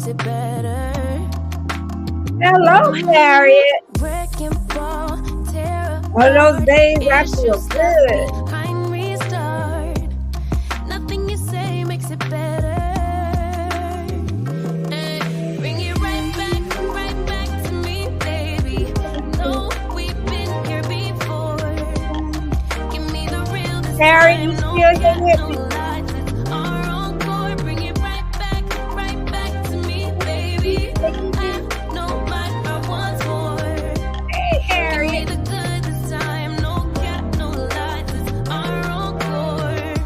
makes it better. Hello, Harriet. Wrecking ball, tear All those apart, days I feel issues good. left behind, restart. Nothing you say makes it better. Hey, bring it right back to me, baby. No, we've been here before. Give me the real this Harriet, you time, still no here cap, with no me? lies, it's our own core. Bring it right back to me, baby. I know my heart wants more. Hey, Give me Harriet. the good this time, no cap, no lies, it's our own core.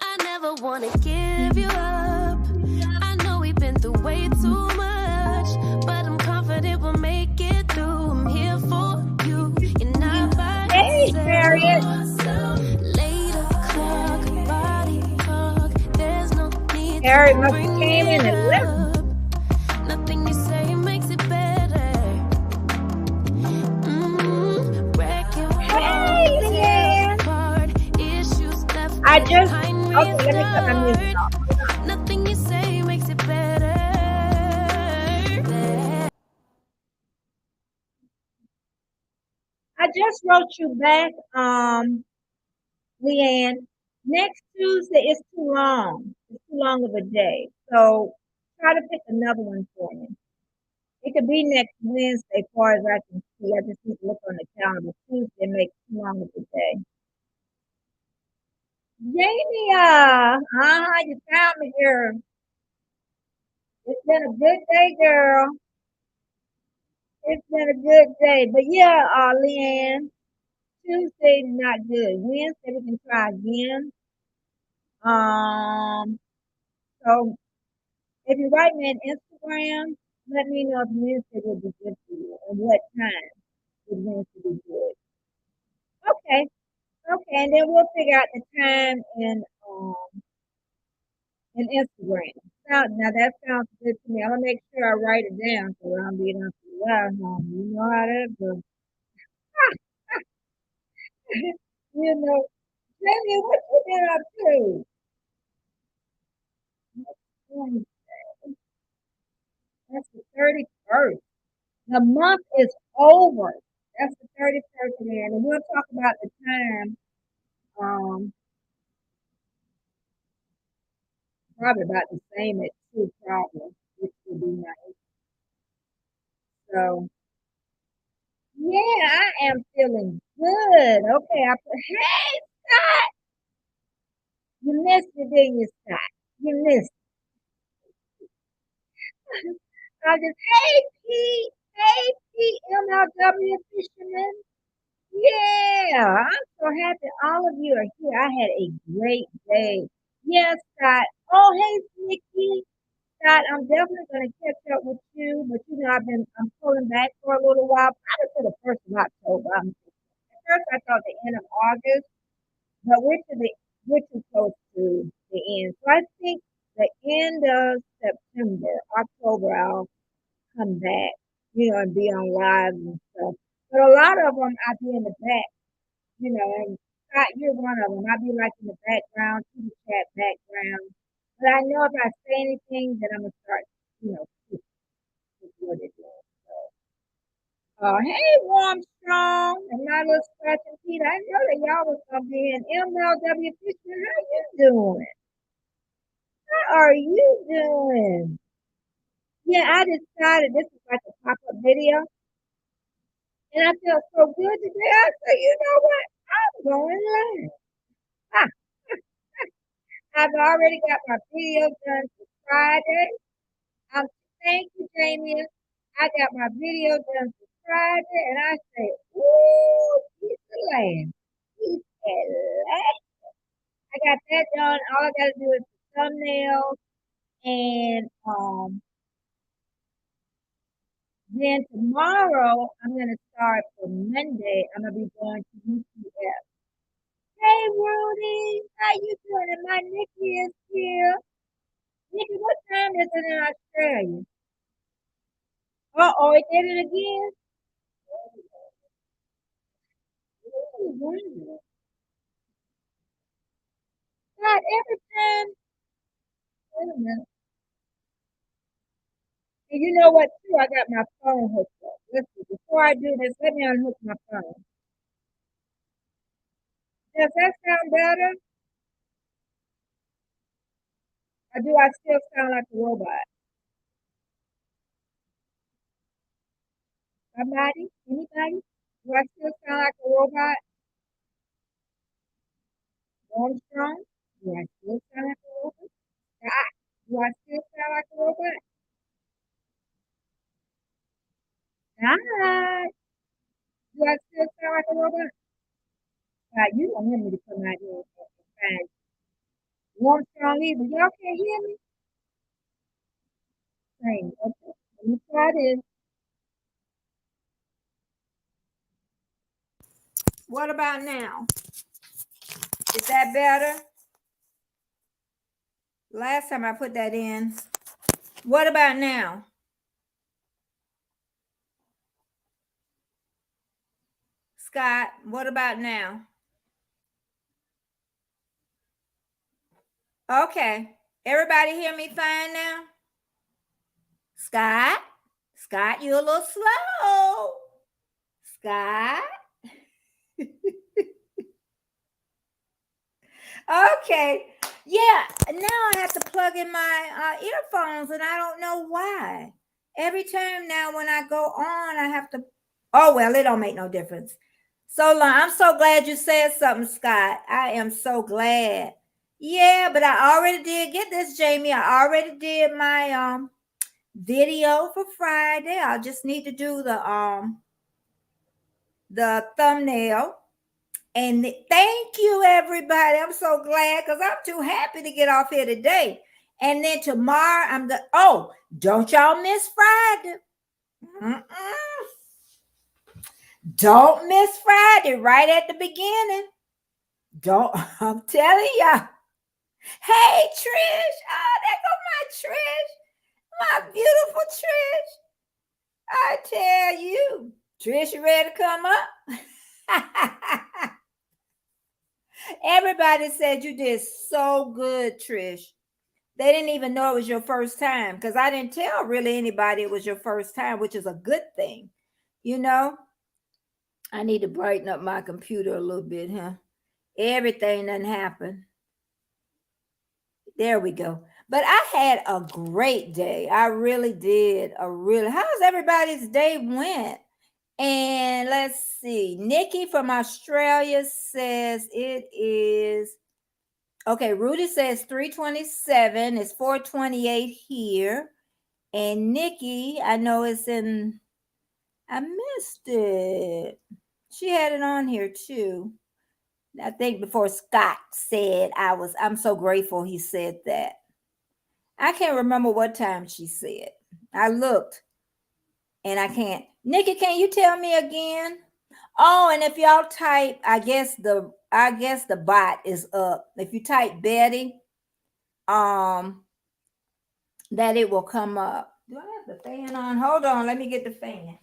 I never wanna give you up. I know we've been through way too much, but I'm confident we'll make it through. I'm here for you, you're not by Hey, Harriet. yourself. Later clock, body talk. There's no need Harriet to must bring have came it in and left. up. Nothing you say makes it better. Wrecking Hey, ball, tear Leanne. apart, issues left I just, behind, okay, let me cut my music restart. off. Hold on. Nothing you say makes it better. I just wrote you back, Leanne. Next Tuesday is too long. It's too long of a day. So try to pick another one for me. It could be next Wednesday, as far as I can see. I just need to look on the calendar. Tuesday makes too long of a day. Jamie, you found me, girl. It's been a good day, girl. It's been a good day. But yeah, Leanne, Tuesday not good. Wednesday we can try again. Um, so if you write me on Instagram, let me know if Wednesday will be good for you and what time would Wednesday be good. Okay, okay, and then we'll figure out the time in Instagram. Now that sounds good to me. I'm gonna make sure I write it down so I don't be on the wild home. You know how that goes. You know, Jamie, what you been up to? Mm, That's the 31st. The month is over. That's the 31st, man. And we'll talk about the time, um, probably about the same at 2 probably, which would be nice. So, yeah, I am feeling good. Okay, hey, Scott, you missed it, didn't you, Scott? You missed it. I just, hey, Pete, MLW fisherman. Yeah, I'm so happy all of you are here. I had a great day. Yes, Scott. Oh, hey, Nikki. Scott, I'm definitely going to catch up with you, but I'm pulling back for a little while, probably to the 1st of October. At first, I thought the end of August, but we're too close to the end. So I think the end of September, October, I'll come back, and be on live and stuff. But a lot of them, I'll be in the back, and Scott, you're one of them. I'll be like in the background, to the chat background. But I know if I say anything, then I'm gonna start, what it is. Hey, Warm Strong, and my little scratching feet. I know that y'all was gonna be in MLW Fishing. How you doing? How are you doing? Yeah, I decided this is like a pop-up video, and I felt so good today. I said, you know what? I'm going live. Ah, I've already got my video done for Friday. Um, Thank you, Jamie. I got my video done for Friday, and I say, ooh, piece of land. Piece of land. I got that done. All I got to do is the thumbnail, and then tomorrow I'm gonna start for Monday. I'm gonna be going to UCF. Hey, Rudy, how you doing? And my Nikki is here. Nikki, what time is it in Australia? Uh-oh, it did it again? Ooh, wow. God, every time, wait a minute. And you know what, too? I got my phone hooked up. Let's see. Before I do this, let me unhook my phone. Does that sound better? Or do I still sound like a robot? Somebody? Anybody? Do I still sound like a robot? Armstrong? Do I still sound like a robot? Scott? Do I still sound like a robot? Scott? Do I still sound like a robot? You don't want me to come out here and find Armstrong either. Y'all can't hear me? Same. Okay. Let me try this. What about now? Is that better? Last time I put that in. What about now? Scott, what about now? Okay. Everybody hear me fine now? Scott? Scott, you're a little slow. Scott? Okay. Yeah, now I have to plug in my earphones and I don't know why. Every time now when I go on, I have to. Oh, well, it don't make no difference. So long. I'm so glad you said something, Scott. I am so glad. Yeah, but I already did get this, Jamie. I already did my video for Friday. I just need to do the thumbnail. And thank you, everybody. I'm so glad because I'm too happy to get off here today. And then tomorrow, don't y'all miss Friday. Don't miss Friday right at the beginning. I'm telling y'all. Hey, Trish. Oh, there go my Trish. My beautiful Trish. I tell you. Trish, you ready to come up? Everybody said you did so good, Trish. They didn't even know it was your first time because I didn't tell really anybody it was your first time, which is a good thing. You know, I need to brighten up my computer a little bit, huh? Everything done happened. There we go. But I had a great day. I really did. How's everybody's day went? And let's see. Nikki from Australia says it is. Okay, Rudy says 327. It's 428 here. And Nikki, I know it's in. I missed it. She had it on here too. I think before Scott said I'm so grateful he said that. I can't remember what time she said. I looked and I can't. Nikki, can you tell me again? Oh, and if y'all type, I guess the bot is up. If you type Betty, that it will come up. Do I have the fan on? Hold on, let me get the fan.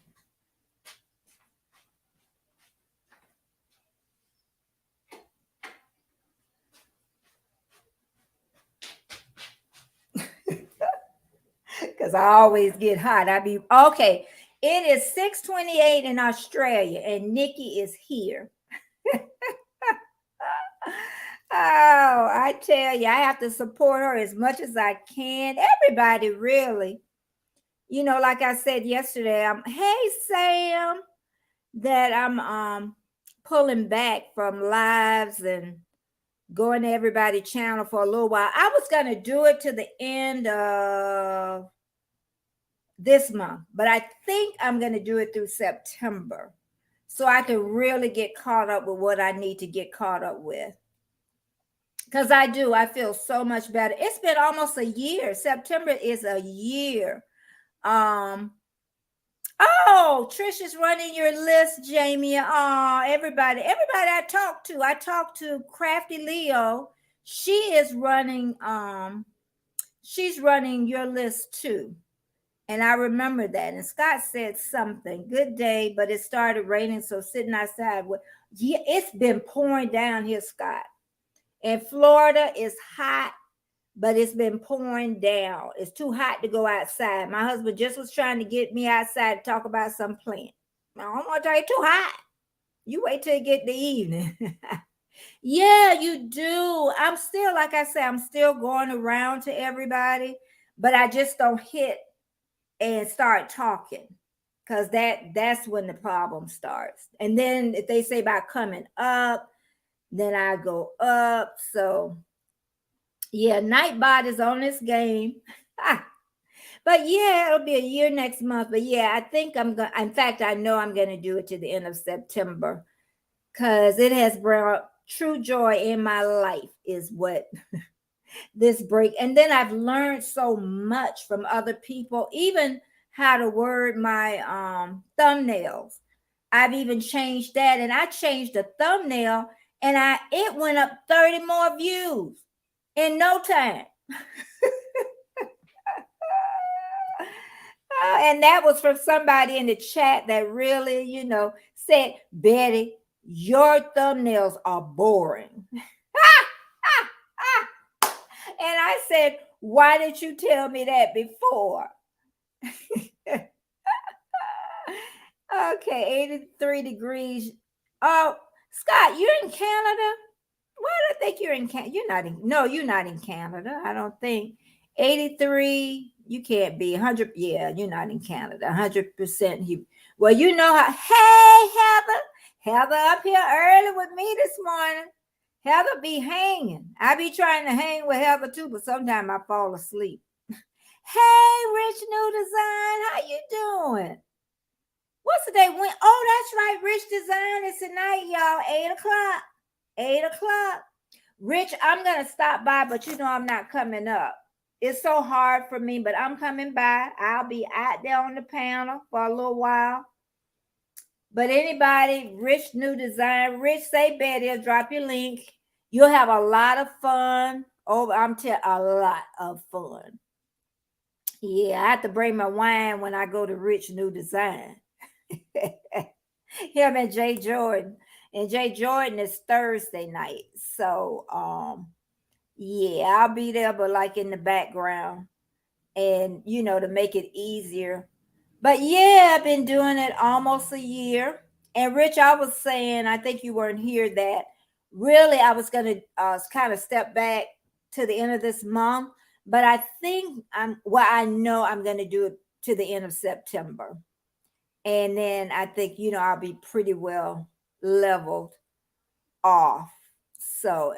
Because I always get hot. Okay. It is 6:28 in Australia, and Nikki is here. Oh, I tell you, I have to support her as much as I can. Everybody, really. You know, like I said yesterday, hey Sam, that I'm pulling back from lives and going to everybody's channel for a little while. I was gonna do it to the end of this month, but I think I'm going to do it through September so I can really get caught up with what I need to get caught up with. Because I feel so much better. It's been almost a year. September is a year. Trish is running your list, Jamie. Everybody I talked to Crafty Leo. She is running she's running your list too. And I remember that. And Scott said something, good day, but it started raining. So sitting outside, it's been pouring down here, Scott. And Florida is hot. but it's been pouring down. It's too hot to go outside. My husband just was trying to get me outside to talk about some plant. I don't want to tell you too hot. You wait till it get the evening. Yeah, you do. I'm still, like I said, I'm still going around to everybody, but I just don't hit and start talking because that's when the problem starts. And then if they say about coming up, then I go up. So yeah, Nightbot is on this game. But yeah, it'll be a year next month. But yeah, I think I'm going to, in fact, I know I'm going to do it to the end of September because it has brought true joy in my life, is what this break. And then I've learned so much from other people, even how to word my thumbnails. I've even changed that, and I changed the thumbnail, and it went up 30 more views in no time. And that was from somebody in the chat that really, said, Betty, your thumbnails are boring. And I said, why didn't you tell me that before? Okay, 83 degrees. Oh, Scott, you're in Canada? Why do I think you're in Canada? You're not in Canada, I don't think. 83, you can't be 100. Yeah, you're not in Canada. 100%. Well, you know how. Hey, Heather up here early with me this morning. Heather be hanging. I be trying to hang with Heather too, but sometimes I fall asleep. Hey, Rich New Design, how you doing? What's the day? Oh, that's right. Rich Design is tonight, y'all. 8 o'clock. 8 o'clock. Rich, I'm going to stop by, but I'm not coming up. It's so hard for me, but I'm coming by. I'll be out there on the panel for a little while. But anybody, Rich New Design, Rich, say Betty, I'll drop your link. You'll have a lot of fun. I'm telling a lot of fun. Yeah, I have to bring my wine when I go to Rich New Design. Him and Jay Jordan. And Jay Jordan is Thursday night. So yeah, I'll be there, but like in the background. And to make it easier. But yeah, I've been doing it almost a year. And Rich, I was saying, I think you weren't here, that really I was going to kind of step back to the end of this month. But I think I know I'm going to do it to the end of September. And then I think, I'll be pretty well leveled off. So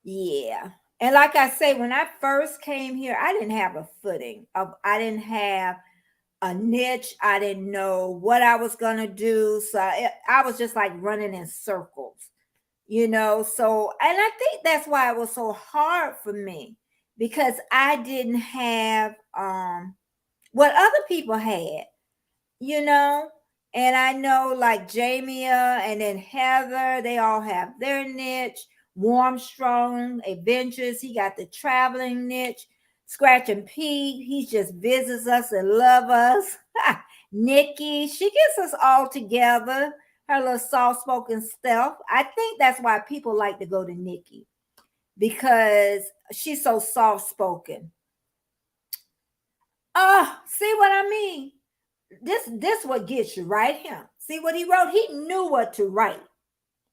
yeah. And like I say, when I first came here, I didn't have a footing. I didn't have a niche. I didn't know what I was going to do. So I was just like running in circles, So, and I think that's why it was so hard for me, because I didn't have what other people had, And I know like Jamia and then Heather, they all have their niche. Warmstrong Adventures, he got the traveling niche. Scratch and Pete, he just visits us and love us. Nikki, she gets us all together. Her little soft-spoken stuff. I think that's why people like to go to Nikki, because she's so soft-spoken. Oh, see what I mean? This what gets you right here. See what he wrote? He knew what to write.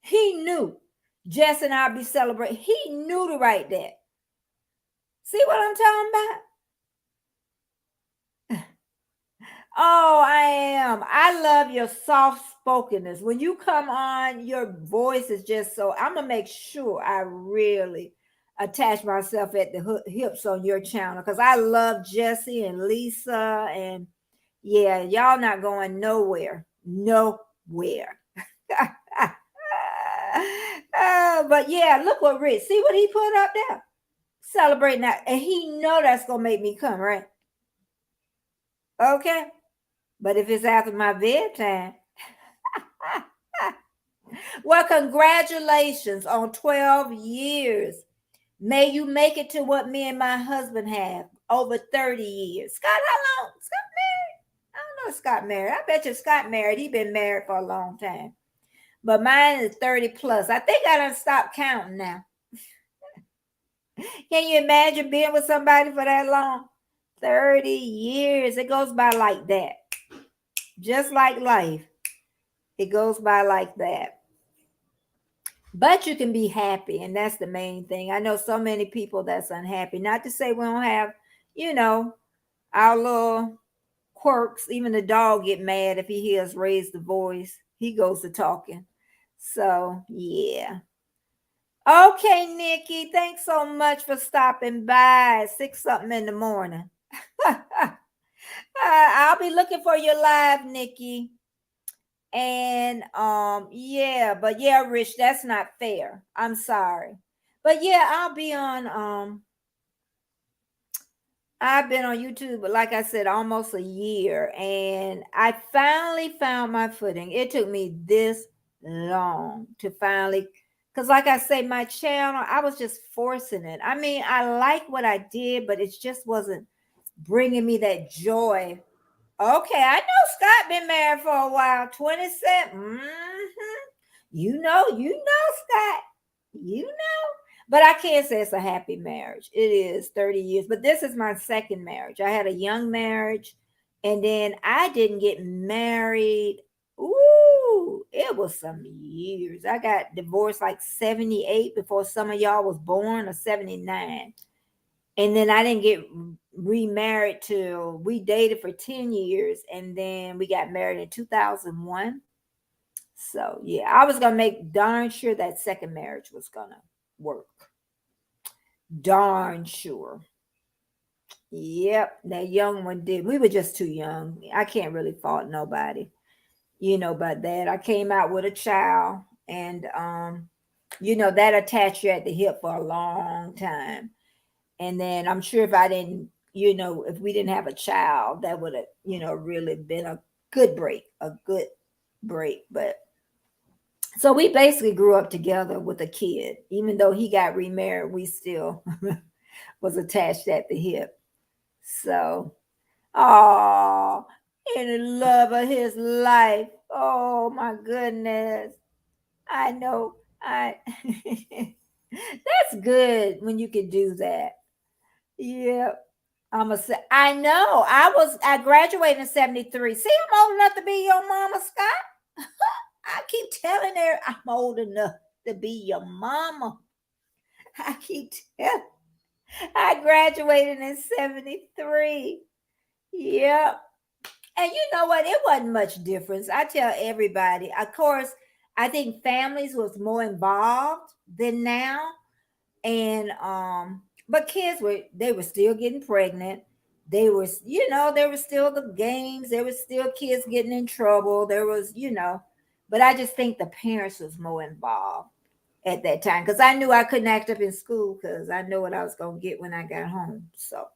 He knew. Jess and I'll be celebrating. He knew to write that. See what I'm talking about? Oh, I am. I love your soft-spokenness. When you come on, your voice is just so. I'm going to make sure I really attach myself at the hips on your channel, because I love Jesse and Lisa. And yeah, y'all not going nowhere. Nowhere. But yeah, look what Rich, see what he put up there, celebrating that, and he know that's gonna make me come, right? Okay, but if it's after my bedtime, well, congratulations on 12 years. May you make it to what me and my husband have, over 30 years. Scott, how long? Scott married? I don't know if Scott married. I bet you Scott married. He been married for a long time. But mine is 30 plus. I think I done stopped counting now. Can you imagine being with somebody for that long? 30 years. It goes by like that. Just like life. It goes by like that. But you can be happy, and that's the main thing. I know so many people that's unhappy. Not to say we don't have, you know, our little quirks. Even the dog get mad if he hears raise the voice. He goes to talking. So yeah. Okay, Nikki. Thanks so much for stopping by. 6 something in the morning. I'll be looking for your live, Nikki. And yeah, but yeah, Rich, that's not fair. I'm sorry. But yeah, I've been on YouTube, but like I said, almost a year, and I finally found my footing. It took me this long to finally, because like I say, my channel, I was just forcing it. I mean, I like what I did, but it just wasn't bringing me that joy. Okay, I know Scott been married for a while, 27. You know, Scott. You know. But I can't say it's a happy marriage. It is 30 years. But this is my second marriage. I had a young marriage, and then I didn't get married. Ooh, it was some years. I got divorced like 78 before some of y'all was born, or 79. And then I didn't get remarried till we dated for 10 years, and then we got married in 2001. So yeah, I was gonna make darn sure that second marriage was gonna work. Darn sure. Yep, that young one did. We were just too young. I can't really fault nobody, about that. I came out with a child, and that attached you at the hip for a long time. And then I'm sure if I didn't, if we didn't have a child, that would have, really been a good break, a good break. But so we basically grew up together with a kid. Even though he got remarried, we still was attached at the hip. So, oh, in the love of his life. Oh my goodness. I know. I That's good when you can do that. Yeah. I'm a. I know. I graduated in 73. See, I'm old enough to be your mama, Scott. I keep telling her I'm old enough to be your mama. I keep telling. I graduated in 73. Yep. And you know what? It wasn't much difference. I tell everybody. Of course, I think families was more involved than now. And but kids were still getting pregnant. They were, there was still the games, there was still kids getting in trouble. There was, but I just think the parents was more involved at that time, because I knew I couldn't act up in school, because I know what I was gonna get when I got home. So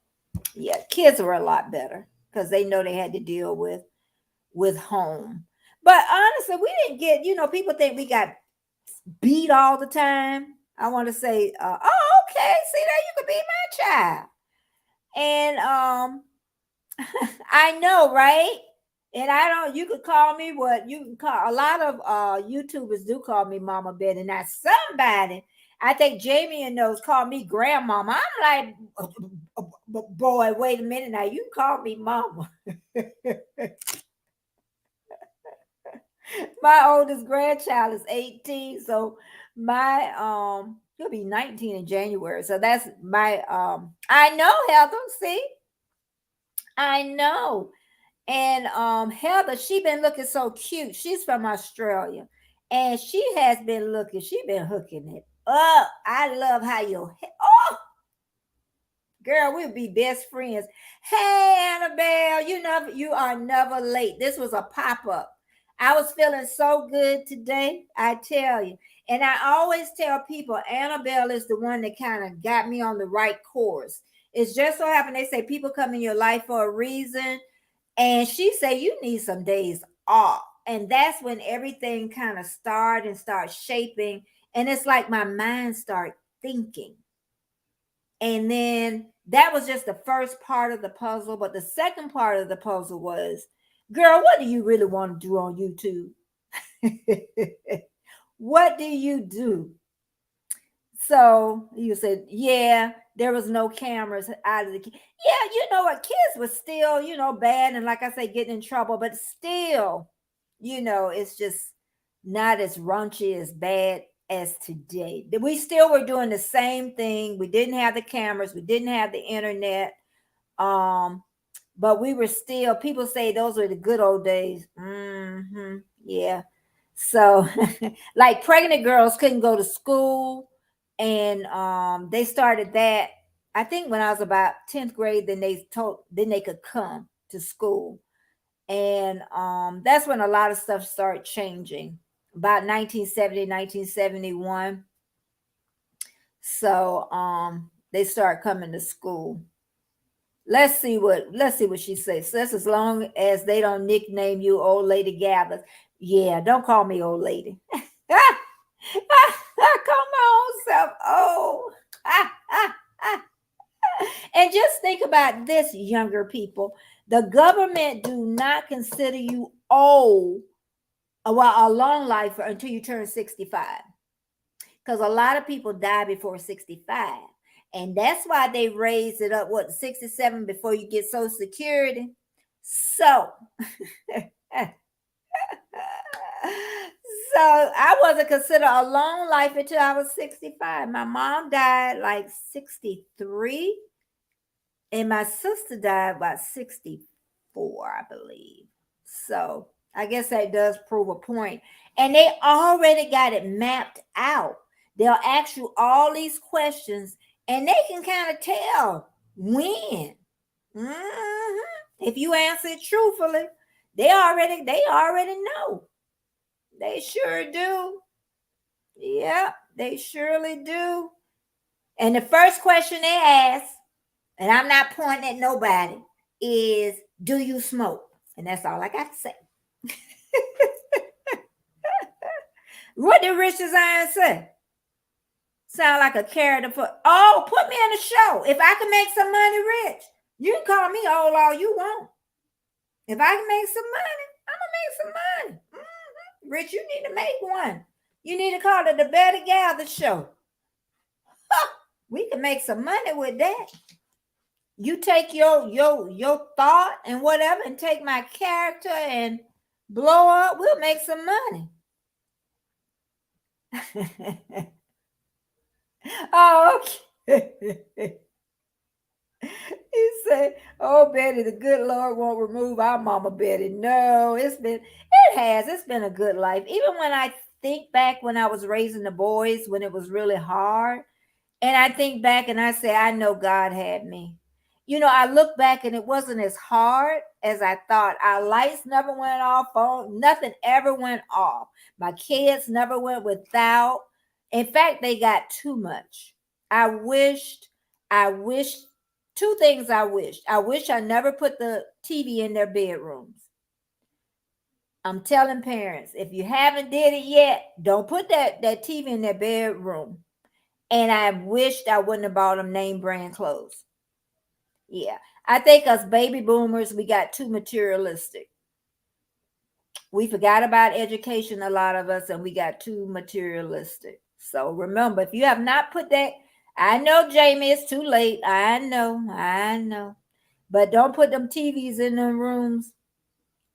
yeah, kids were a lot better because they know they had to deal with home. But honestly, we didn't get, people think we got beat all the time. I want to say, oh, okay, see that you could be my child. And I know, right? And I don't, you could call me what you can call, a lot of YouTubers do call me Mama Betty. Now somebody, I think Jamie and those call me grandmama. I'm like, boy, wait a minute now. You call me mama. My oldest grandchild is 18. So my he'll be 19 in January. So that's my I know, Heather. See? I know. And Heather, she been looking so cute. She's from Australia. And she been hooking it up. I love how oh, girl, we'll be best friends. Hey, Annabelle, you are never late. This was a pop-up. I was feeling so good today, I tell you. And I always tell people Annabelle is the one that kind of got me on the right course. It's just so happened they say people come in your life for a reason. And she said you need some days off. And that's when everything kind of start shaping. And it's like my mind start thinking. And then that was just the first part of the puzzle. But the second part of the puzzle was, girl, what do you really want to do on YouTube? What do you do? So you said, yeah, there was no cameras out of the yeah, you know what, kids was still, bad, and like I say, getting in trouble, but still, it's just not as raunchy as bad as today. We still were doing the same thing. We didn't have the cameras, we didn't have the internet. Um, but we were still, people say those were the good old days. Yeah. So like pregnant girls couldn't go to school, and they started that, I think, when I was about 10th grade. Then they could come to school. And that's when a lot of stuff started changing, about 1970, 1971. So they start coming to school. Let's see what she says. That's as long as they don't nickname you Old Lady Gathers. Yeah, don't call me old lady. Come on, self. Oh. And just think about this, younger people. The government do not consider you old, well, a long life until you turn 65. Because a lot of people die before 65. And that's why they raised it up, what, 67 before you get Social Security. So, so I wasn't considered a long life until I was 65. My mom died like 63, and my sister died about 64, I believe. So I guess that does prove a point. And they already got it mapped out. They'll ask you all these questions, and they can kind of tell when. Mhm. If you answer it truthfully, they already know. They sure do. Yep, they surely do. And the first question they ask, and I'm not pointing at nobody, is, do you smoke? And that's all I got to say. What did Rich Design say? Sound like a character for, oh, put me in a show. If I can make some money, Rich, you can call me old all you want. If I can make some money, I'm going to make some money. Rich, you need to make one. You need to call it the Better Gather Show. We can make some money with that. You take your thought and whatever, and take my character and blow up. We'll make some money. Oh, okay. He said, "Oh, Betty, the good Lord won't remove our Mama Betty." No, it's been a good life. Even when I think back when I was raising the boys, when it was really hard, and I think back and I say, I know God had me. I look back and it wasn't as hard as I thought. Our lights never went off, nothing ever went off. My kids never went without. In fact, they got too much. I wished two things. I wish I never put the TV in their bedrooms. I'm telling parents, if you haven't did it yet, don't put that TV in their bedroom. And I wished I wouldn't have bought them name brand clothes. Yeah. I think us baby boomers, we got too materialistic. We forgot about education, a lot of us, and we got too materialistic. So remember, if you have not put that, I know, Jamie, it's too late. I know. But don't put them TVs in them rooms.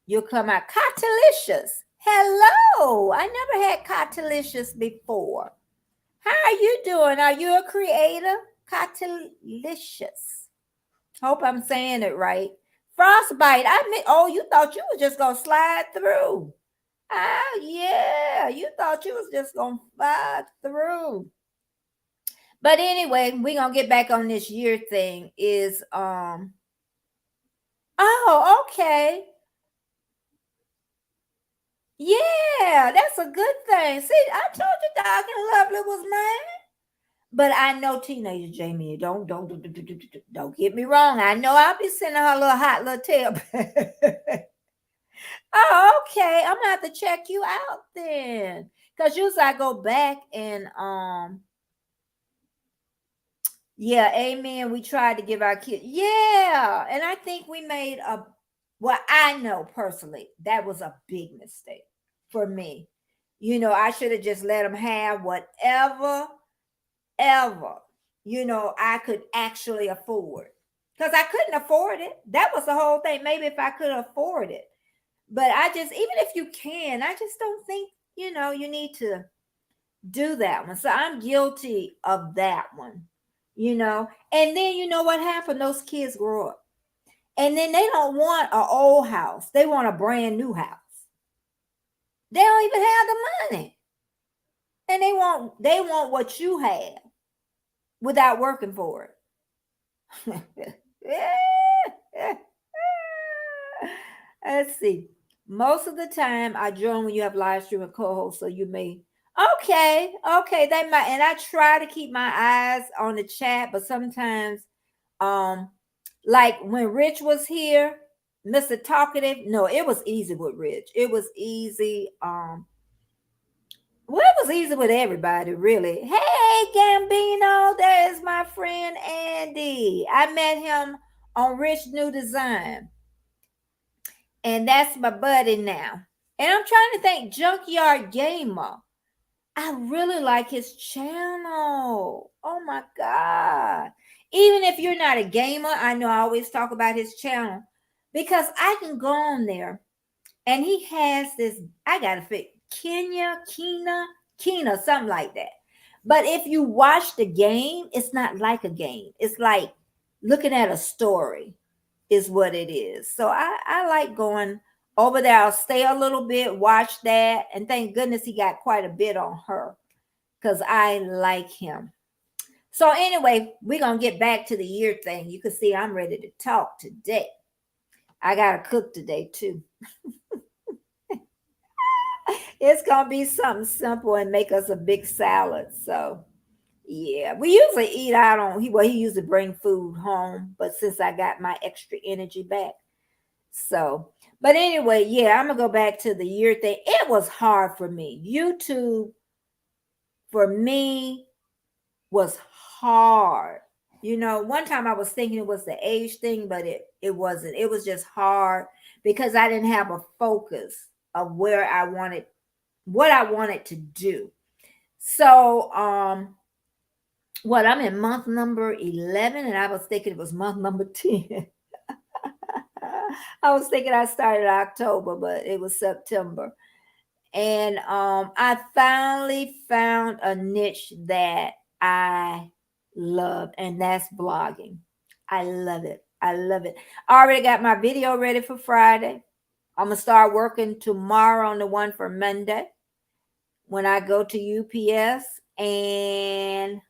You'll come out Cotilicious. Hello. I never had Cotilicious before. How are you doing? Are you a creator? Cotilicious. Hope I'm saying it right. Frostbite. Oh, you thought you was just gonna slide through. Oh yeah, you thought you was just gonna slide through. But anyway, we're gonna get back on this year thing. Oh, okay. Yeah, that's a good thing. See, I told you Dark and Lovely was mine. But I know teenager Jamie, don't get me wrong. I know I'll be sending her a little hot little tail. Oh, okay. I'm gonna have to check you out then. Cause usually I go back and yeah, amen. We tried to give our kids, yeah, and I think we made well, I know personally that was a big mistake for me. I should have just let them have whatever ever, I could actually afford. Because I couldn't afford it. That was the whole thing. Maybe if I could afford it. But I just, even if you can, I just don't think, you need to do that one. So I'm guilty of that one. And then you know what happened? Those kids grow up. And then they don't want an old house. They want a brand new house. They don't even have the money. And they want what you have without working for it. Let's see. Most of the time I join when you have live stream and co-host, so you may okay, they might, and I try to keep my eyes on the chat, but sometimes um like when Rich was here, Mr. Talkative, no, it was easy with Rich. It was easy. Well, it was easy with everybody, really. Hey, Gambino, there is my friend Andy. I met him on Rich New Design, and that's my buddy now. And I'm trying to think, Junkyard Gamer. I really like his channel. Oh my God. Even if you're not a gamer, I know I always talk about his channel because I can go on there and he has this, I got to fit Kina, something like that. But if you watch the game, it's not like a game. It's like looking at a story is what it is. So I like going over there. I'll stay a little bit, watch that. And thank goodness he got quite a bit on her because I like him. So anyway, we're going to get back to the year thing. You can see I'm ready to talk today. I got to cook today too. It's going to be something simple and make us a big salad. So yeah, we usually eat out on, he used to bring food home, but since I got my extra energy back. So, but anyway, yeah, I'm going to go back to the year thing. It was hard for me. YouTube for me was hard. One time I was thinking it was the age thing, but it wasn't. It was just hard because I didn't have a focus of what I wanted to do. So, I'm in month number 11 and I was thinking it was month number 10. I was thinking I started October, but it was September. And I finally found a niche that I love, and that's blogging. I love it. I love it. I already got my video ready for Friday. I'm going to start working tomorrow on the one for Monday when I go to UPS. And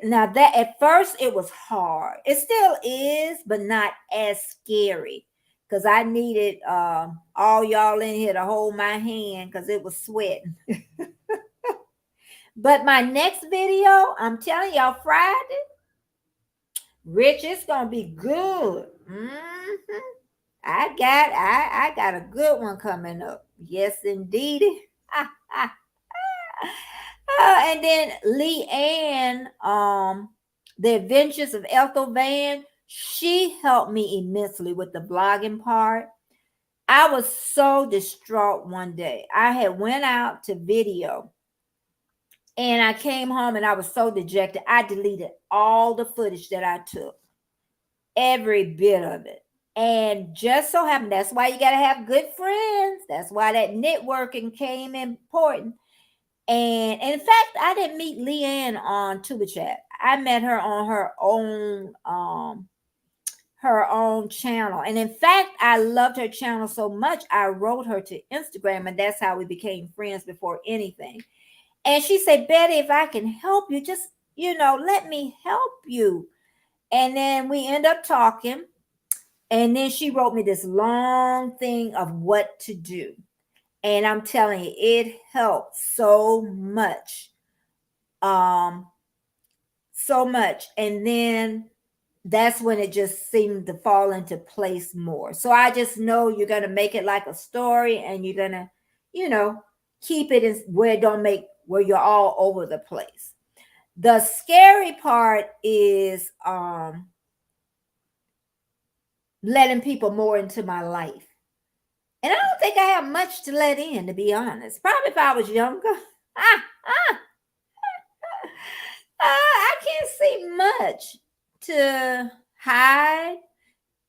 now that at first it was hard. It still is, but not as scary because I needed all y'all in here to hold my hand because it was sweating. But my next video, I'm telling y'all, Friday, Rich, it's gonna be good. I got a good one coming up. Yes, indeed. And then Leanne, The Adventures of Ethel Van, she helped me immensely with the blogging part. I was so distraught one day. I had went out to video and I came home and I was so dejected. I deleted all the footage that I took, every bit of it. And just so happened, that's why you got to have good friends. That's why that networking came important. And in fact, I didn't meet Leanne on TubaChat. I met her on her own channel. And in fact, I loved her channel so much, I wrote her to Instagram, and that's how we became friends before anything. And she said, Betty, if I can help you, just, let me help you. And then we end up talking. And then she wrote me this long thing of what to do. And I'm telling you, it helped so much. So much. And then that's when it just seemed to fall into place more. So I just know you're going to make it like a story and you're going to, keep it where you're all over the place. The scary part is letting people more into my life. And I don't think I have much to let in, to be honest. Probably if I was younger. see much to hide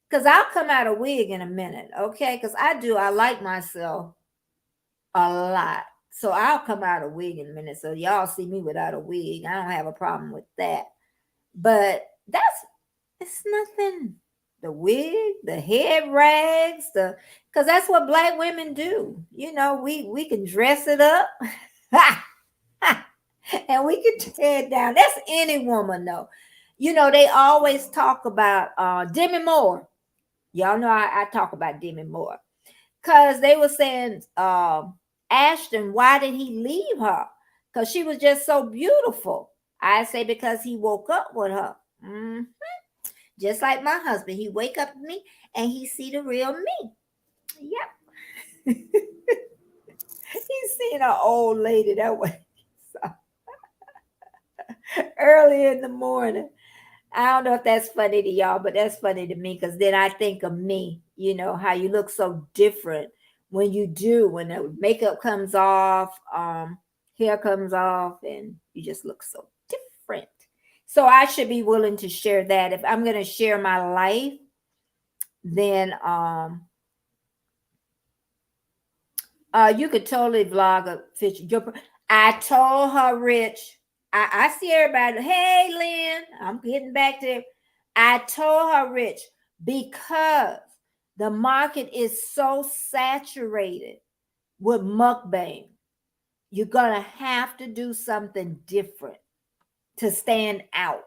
because I'll come out of wig in a minute, okay? Because I like myself a lot. So I'll come out of wig in a minute. So y'all see me without a wig. I don't have a problem with that. But it's nothing. The wig, the head rags, because that's what black women do. We can dress it up. And we can tear it down. That's any woman though. They always talk about Demi Moore. Y'all know I talk about Demi Moore. Because they were saying, Ashton, why did he leave her? Because she was just so beautiful. I say because he woke up with her. Mm-hmm. Just like my husband. He wake up with me and he see the real me. Yep. He's seen an old lady that way. So, early in the morning. I don't know if that's funny to y'all, but that's funny to me because then I think of me, how you look so different when the makeup comes off, hair comes off, and you just look so different. So I should be willing to share that. If I'm going to share my life, then you could totally vlog a picture. I told her, Rich, I see everybody. Hey, Lynn, I'm getting back to it. I told her, Rich, because the market is so saturated with mukbang, you're going to have to do something different to stand out.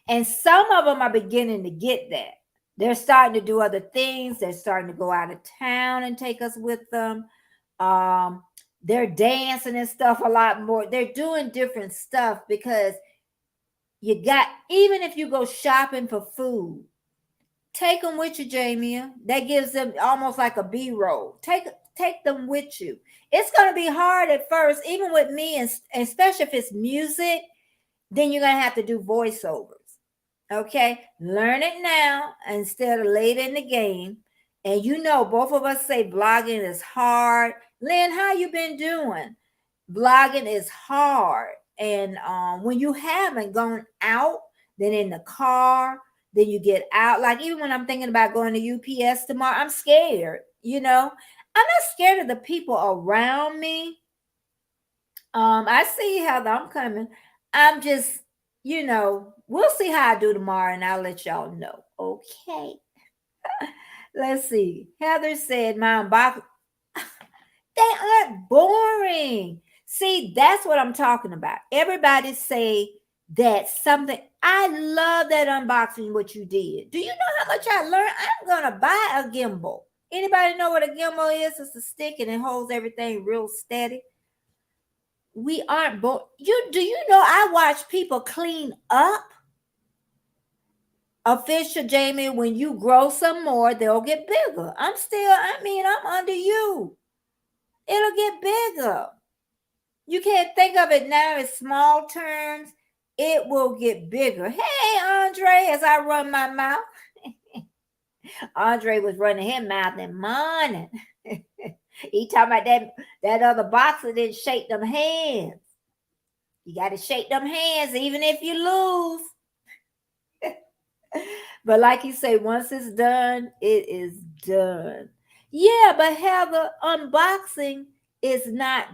And some of them are beginning to get that. They're starting to do other things. They're starting to go out of town and take us with them. They're dancing and stuff a lot more. They're doing different stuff because even if you go shopping for food, take them with you, Jamie. That gives them almost like a B-roll. Take them with you. It's going to be hard at first, even with me, and especially if it's music, then you're going to have to do voiceovers. Okay? Learn it now instead of later in the game. And both of us say blogging is hard. Lynn, how you been doing? Blogging is hard. And when you haven't gone out, then in the car, then you get out. Like even when I'm thinking about going to UPS tomorrow, I'm scared. I'm not scared of the people around me. I see how I'm coming. I'm just, we'll see how I do tomorrow and I'll let y'all know. Okay. Let's see. Heather said my unboxing. They aren't boring. See, that's what I'm talking about. Everybody say that something. I love that unboxing, what you did. Do you know how much I learned? I'm going to buy a gimbal. Anybody know what a gimbal is? It's a stick and it holds everything real steady. We aren't bored. Do you know I watch people clean up? Official Jamie, when you grow some more, they'll get bigger. I'm under you. It'll get bigger. You can't think of it now as small terms. It will get bigger. Hey, Andre, as I run my mouth. Andre was running his mouth in morning. He talking about that other boxer didn't shake them hands. You got to shake them hands even if you lose. But like you say, once it's done, it is done. Yeah, but Heather, unboxing is not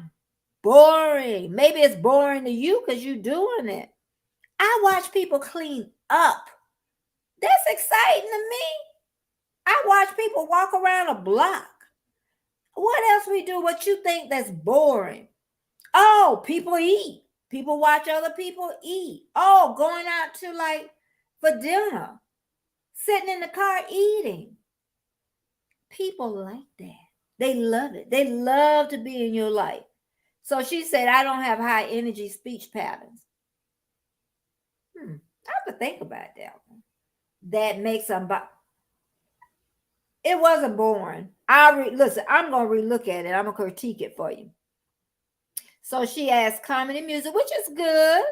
boring. Maybe it's boring to you because you're doing it. I watch people clean up. That's exciting to me. I watch people walk around a block. What else we do? What you think that's boring? Oh, people eat. People watch other people eat. Oh, going out to for dinner. Sitting in the car eating. People like that. They love it. They love to be in your life. So she said, I don't have high energy speech patterns. I have to think about that one. That makes them. It wasn't boring. Listen, I'm going to relook at it. I'm going to critique it for you. So she asked comedy music, which is good.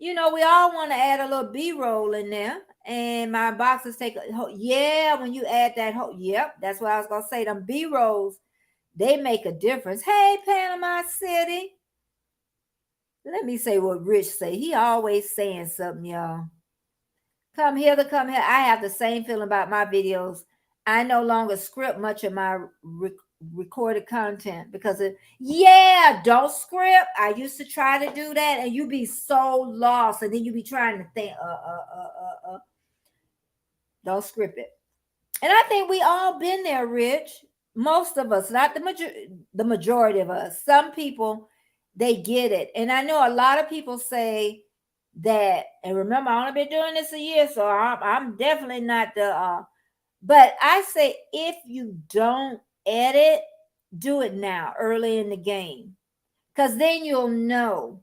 We all want to add a little B-roll in there. And my boxes take when you add that yep, that's what I was going to say. Them B-rolls, they make a difference. Hey, Panama City. Let me say what Rich say. He always saying something, y'all. Come hither, come here. I have the same feeling about my videos. I no longer script much of my recorded content because don't script. I used to try to do that, and you be so lost, and then you be trying to think, don't script it. And I think we all been there, Rich. Most of us, not the majority of us. Some people, they get it, and I know a lot of people say that. And remember, I only been doing this a year, so I'm definitely not the. But I say if you don't edit, do it now, early in the game, because then you'll know.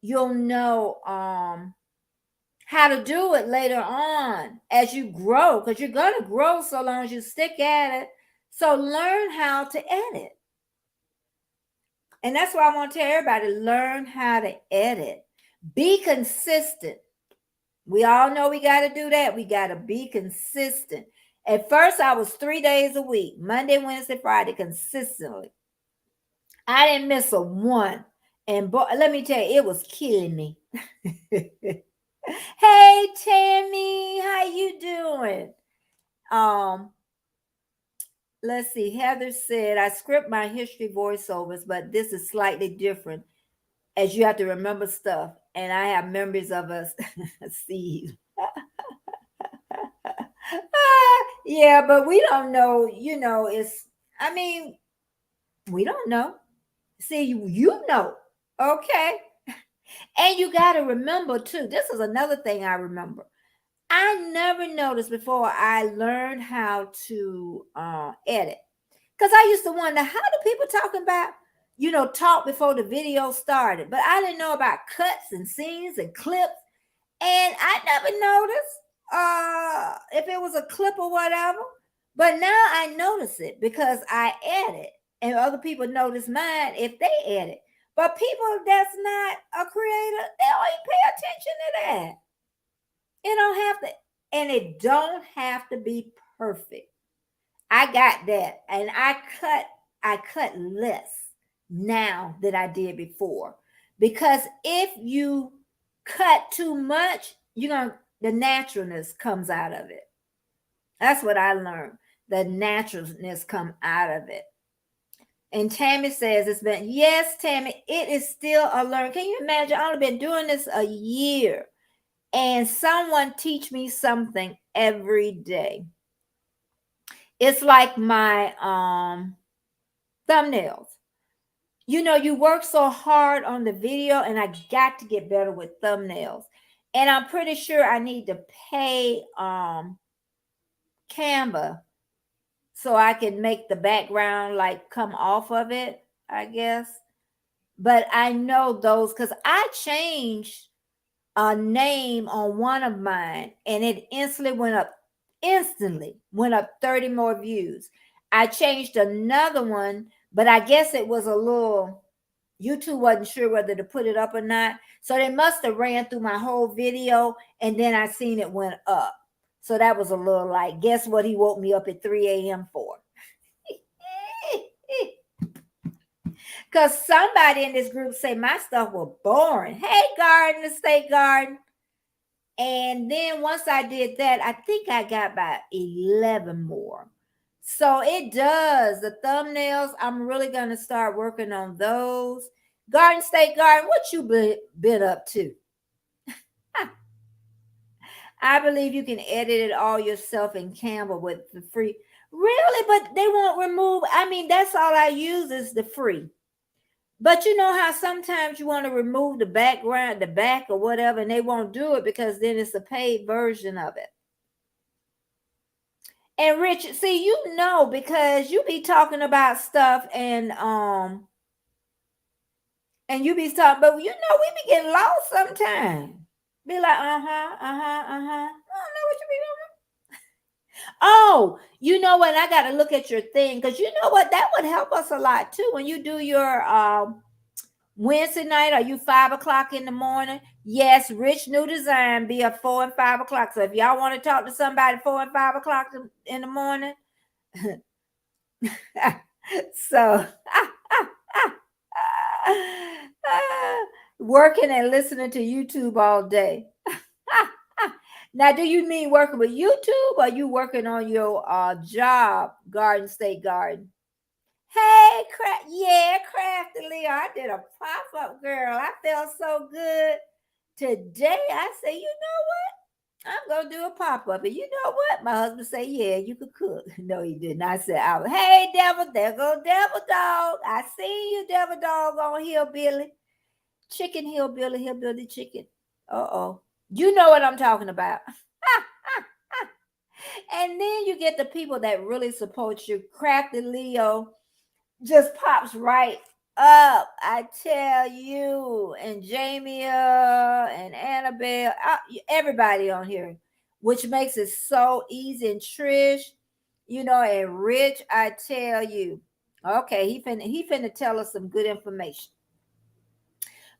You'll know how to do it later on as you grow, because you're going to grow so long as you stick at it. So learn how to edit. And that's why I want to tell everybody, learn how to edit. Be consistent. We all know we got to do that. We got to be consistent. At first, I was 3 days a week, Monday, Wednesday, Friday, consistently. I didn't miss a one. And let me tell you, it was killing me. Hey, Tammy, how you doing? Let's see. Heather said, I script my history voiceovers, but this is slightly different as you have to remember stuff. And I have memories of us. See. Yeah, but we don't know, we don't know. See, you know. Okay. And you got to remember too, this is another thing I remember. I never noticed before I learned how to edit. Because I used to wonder, how do people talking about, talk before the video started? But I didn't know about cuts and scenes and clips. And I never noticed if it was a clip or whatever. But now I notice it because I edit. And other people notice mine if they edit. But people that's not a creator, they don't even pay attention to that. It don't have to, and it don't have to be perfect. I got that. And I cut less now than I did before. Because if you cut too much, the naturalness comes out of it. That's what I learned. The naturalness come out of it. And Tammy says yes, Tammy, it is still a learn. Can you imagine? I've only been doing this a year. And someone teach me something every day. It's like my thumbnails. You work so hard on the video, and I got to get better with thumbnails. And I'm pretty sure I need to pay Canva so I can make the background come off of it, I guess. But I know those because I changed a name on one of mine, and it instantly went up 30 more views. I changed another one, but I guess it was a little, YouTube wasn't sure whether to put it up or not. So they must have ran through my whole video, and then I seen it went up. So that was a little guess what he woke me up at 3 a.m. for? Because somebody in this group say my stuff was boring. Hey, Garden, the State Garden. And then once I did that, I think I got about 11 more. So it does. The thumbnails, I'm really going to start working on those. Garden State Garden, what you been up to? I believe you can edit it all yourself in Canva with the free. Really? But they won't remove. That's all I use is the free. But you know how sometimes you want to remove the background, the back or whatever, and they won't do it because then it's a paid version of it. And Richard, see, because you be talking about stuff and you be talking, but we be getting lost sometimes. Be like, I don't know what you be doing. Oh, you know what? I got to look at your thing because you know what? That would help us a lot too. When you do your Wednesday night, are you 5 o'clock in the morning? Yes, Rich New Design be at 4 and 5 o'clock. So if y'all want to talk to somebody 4 and 5 o'clock in the morning, so working and listening to YouTube all day. Now, do you mean working with YouTube or you working on your job, Garden State Garden? Hey, yeah, Crafty Leo. I did a pop-up, girl. I felt so good today. I say, you know what? I'm gonna do a pop-up. And you know what? My husband said, yeah, you could cook. No, he didn't. I said, hey, devil, there go devil dog. I see you, devil dog, on Hillbilly. Chicken Hillbilly, Hillbilly chicken. Uh-oh. You know what I'm talking about. And then you get the people that really support you. Crafty Leo just pops right up. I tell you. And Jamia and Annabelle, everybody on here, which makes it so easy. And Trish, and Rich, I tell you. Okay, he finna tell us some good information.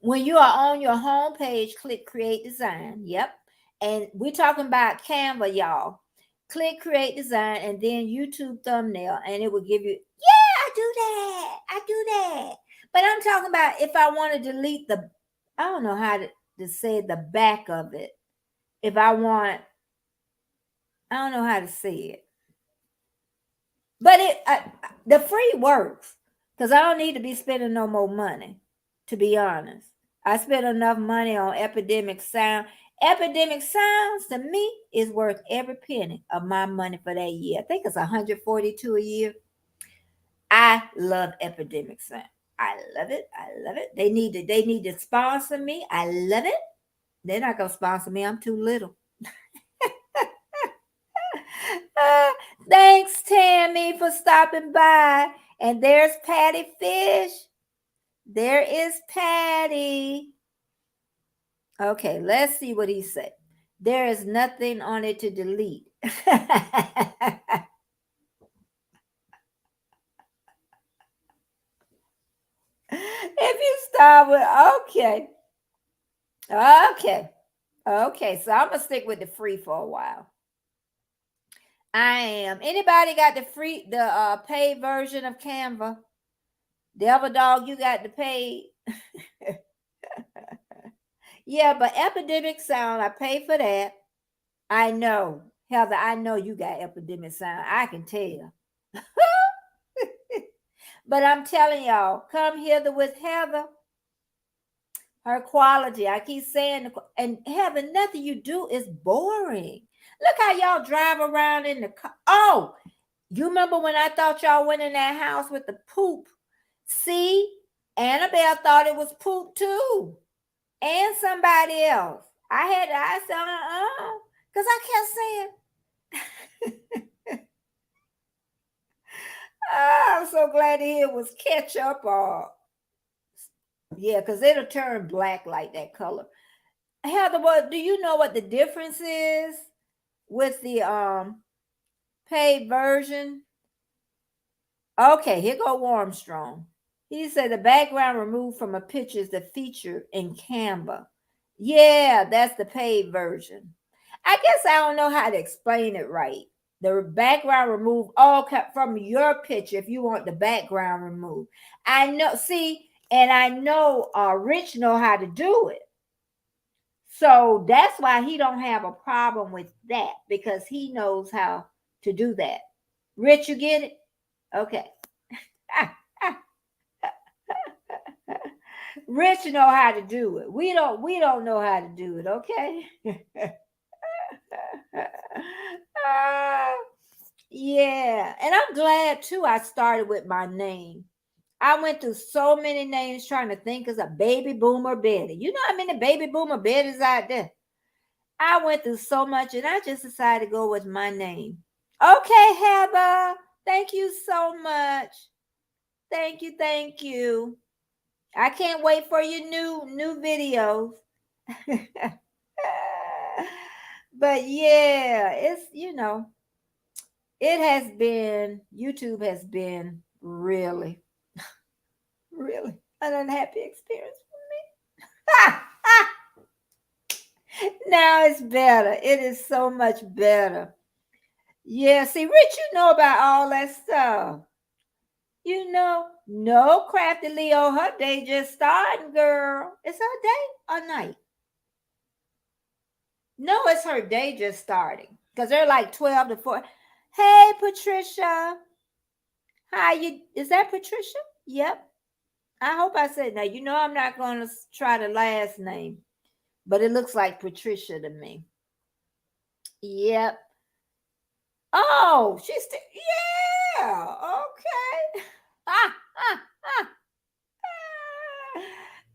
When you are on your home page, click Create Design. Yep. And we're talking about Canva, y'all. Click Create Design and then YouTube thumbnail, and it will give you, I do that. I do that. But I'm talking about if I want to delete I don't know how to say the back of it. If I don't know how to say it. But the free works because I don't need to be spending no more money, to be honest. I spent enough money on Epidemic Sound. Epidemic Sounds to me is worth every penny of my money for that year. I think it's $142 a year. I love Epidemic Sound. I love it. I love it. They need to sponsor me. I love it. They're not gonna sponsor me. I'm too little. Thanks, Tammy, for stopping by. And there's Patty Fish. There is Patty. Okay, let's see what he said. There is nothing on it to delete. If you start with, okay, so I'm gonna stick with the free for a while. I am. Anybody got the paid version of Canva? Devil Dog, you got the paid. Yeah, but Epidemic Sound, I pay for that. I know, Heather, I know you got Epidemic Sound. I can tell. But I'm telling y'all, come hither with Heather. Her quality, I keep saying, and Heather, nothing you do is boring. Look how y'all drive around in the car. Oh, you remember when I thought y'all went in that house with the poop? See, Annabelle thought it was poop too. And somebody else. I said, because I kept saying, I'm so glad to hear it was ketchup or, yeah, because it'll turn black like that color. Heather, do you know what the difference is with the paid version? Okay, here go Armstrong. He said the background removed from a picture is the feature in Canva. Yeah, that's the paid version. I guess I don't know how to explain it right. The background removed all from your picture if you want the background removed. I know, see, and I know Rich know how to do it. So that's why he don't have a problem with that because he knows how to do that. Rich, you get it? Okay. Rich know how to do it. We don't know how to do it, okay? Yeah. And I'm glad too I started with my name. I went through so many names trying to think as a baby boomer Betty. You know how many baby boomer Bettys out there? I went through so much and I just decided to go with my name. Okay, Heather. Thank you so much. Thank you. I can't wait for your new videos. But yeah, it's it has been, YouTube has been really an unhappy experience for me. Now it's better. It is so much better. Yeah, see, Rich, you know about all that stuff. No, Crafty Leo, her day just starting, girl. It's her day or night? No, it's her day just starting because they're like 12 to 4. Hey, Patricia. Hi, is that Patricia? Yep. I hope I said now. You know, I'm not going to try the last name, but it looks like Patricia to me. Yep. Oh, she's still, yeah. Okay. Ah, ah, ah.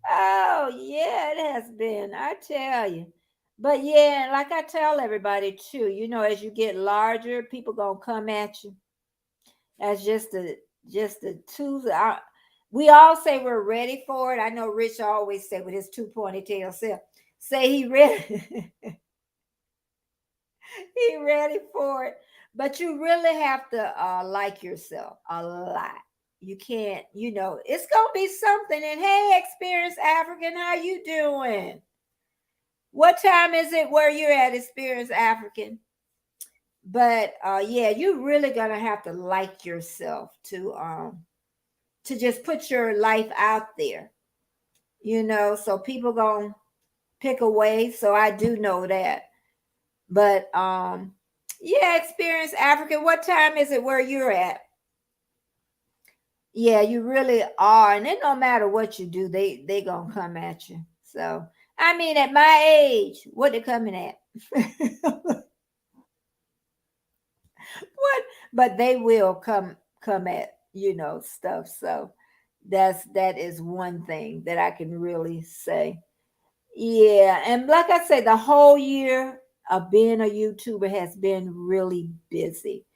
Oh, yeah, it has been. I tell you. But yeah, like I tell everybody too, you know, as you get larger, people gonna come at you. That's just the two. We all say we're ready for it. I know Rich always say with his two ponytail self, say he ready, he ready for it. But you really have to like yourself a lot. You can't, you know, it's gonna be something. And hey, experienced African, how you doing? What time is it where you're at, experienced African? But yeah, you really gonna have to like yourself to just put your life out there, you know, so people gonna pick away. So I do know that. But yeah, experience African. What time is it where you're at? Yeah, you really are. And it no matter what you do, they gonna come at you. So I mean at my age, what they coming at? What? But they will come at, you know, stuff. So that is one thing that I can really say. Yeah, and like I say, the whole year of being a YouTuber has been really busy.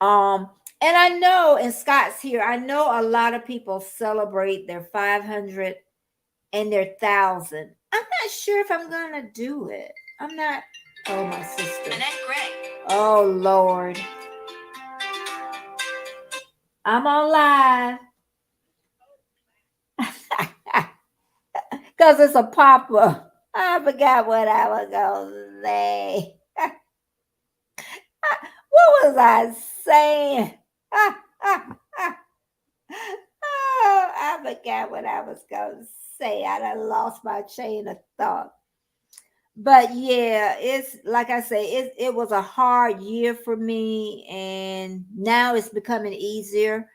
Um, and I know, and Scott's here, I know a lot of people celebrate their 500 and their 1,000. I'm not sure if I'm gonna do it. I'm not. Oh, my sister. Annette Gray. Oh Lord, I'm on live because it's a pop up. I forgot what I was gonna say. What was I saying? Oh, I forgot what I was going to say. I done lost my chain of thought. But yeah, it's like I say, it was a hard year for me, and now it's becoming easier.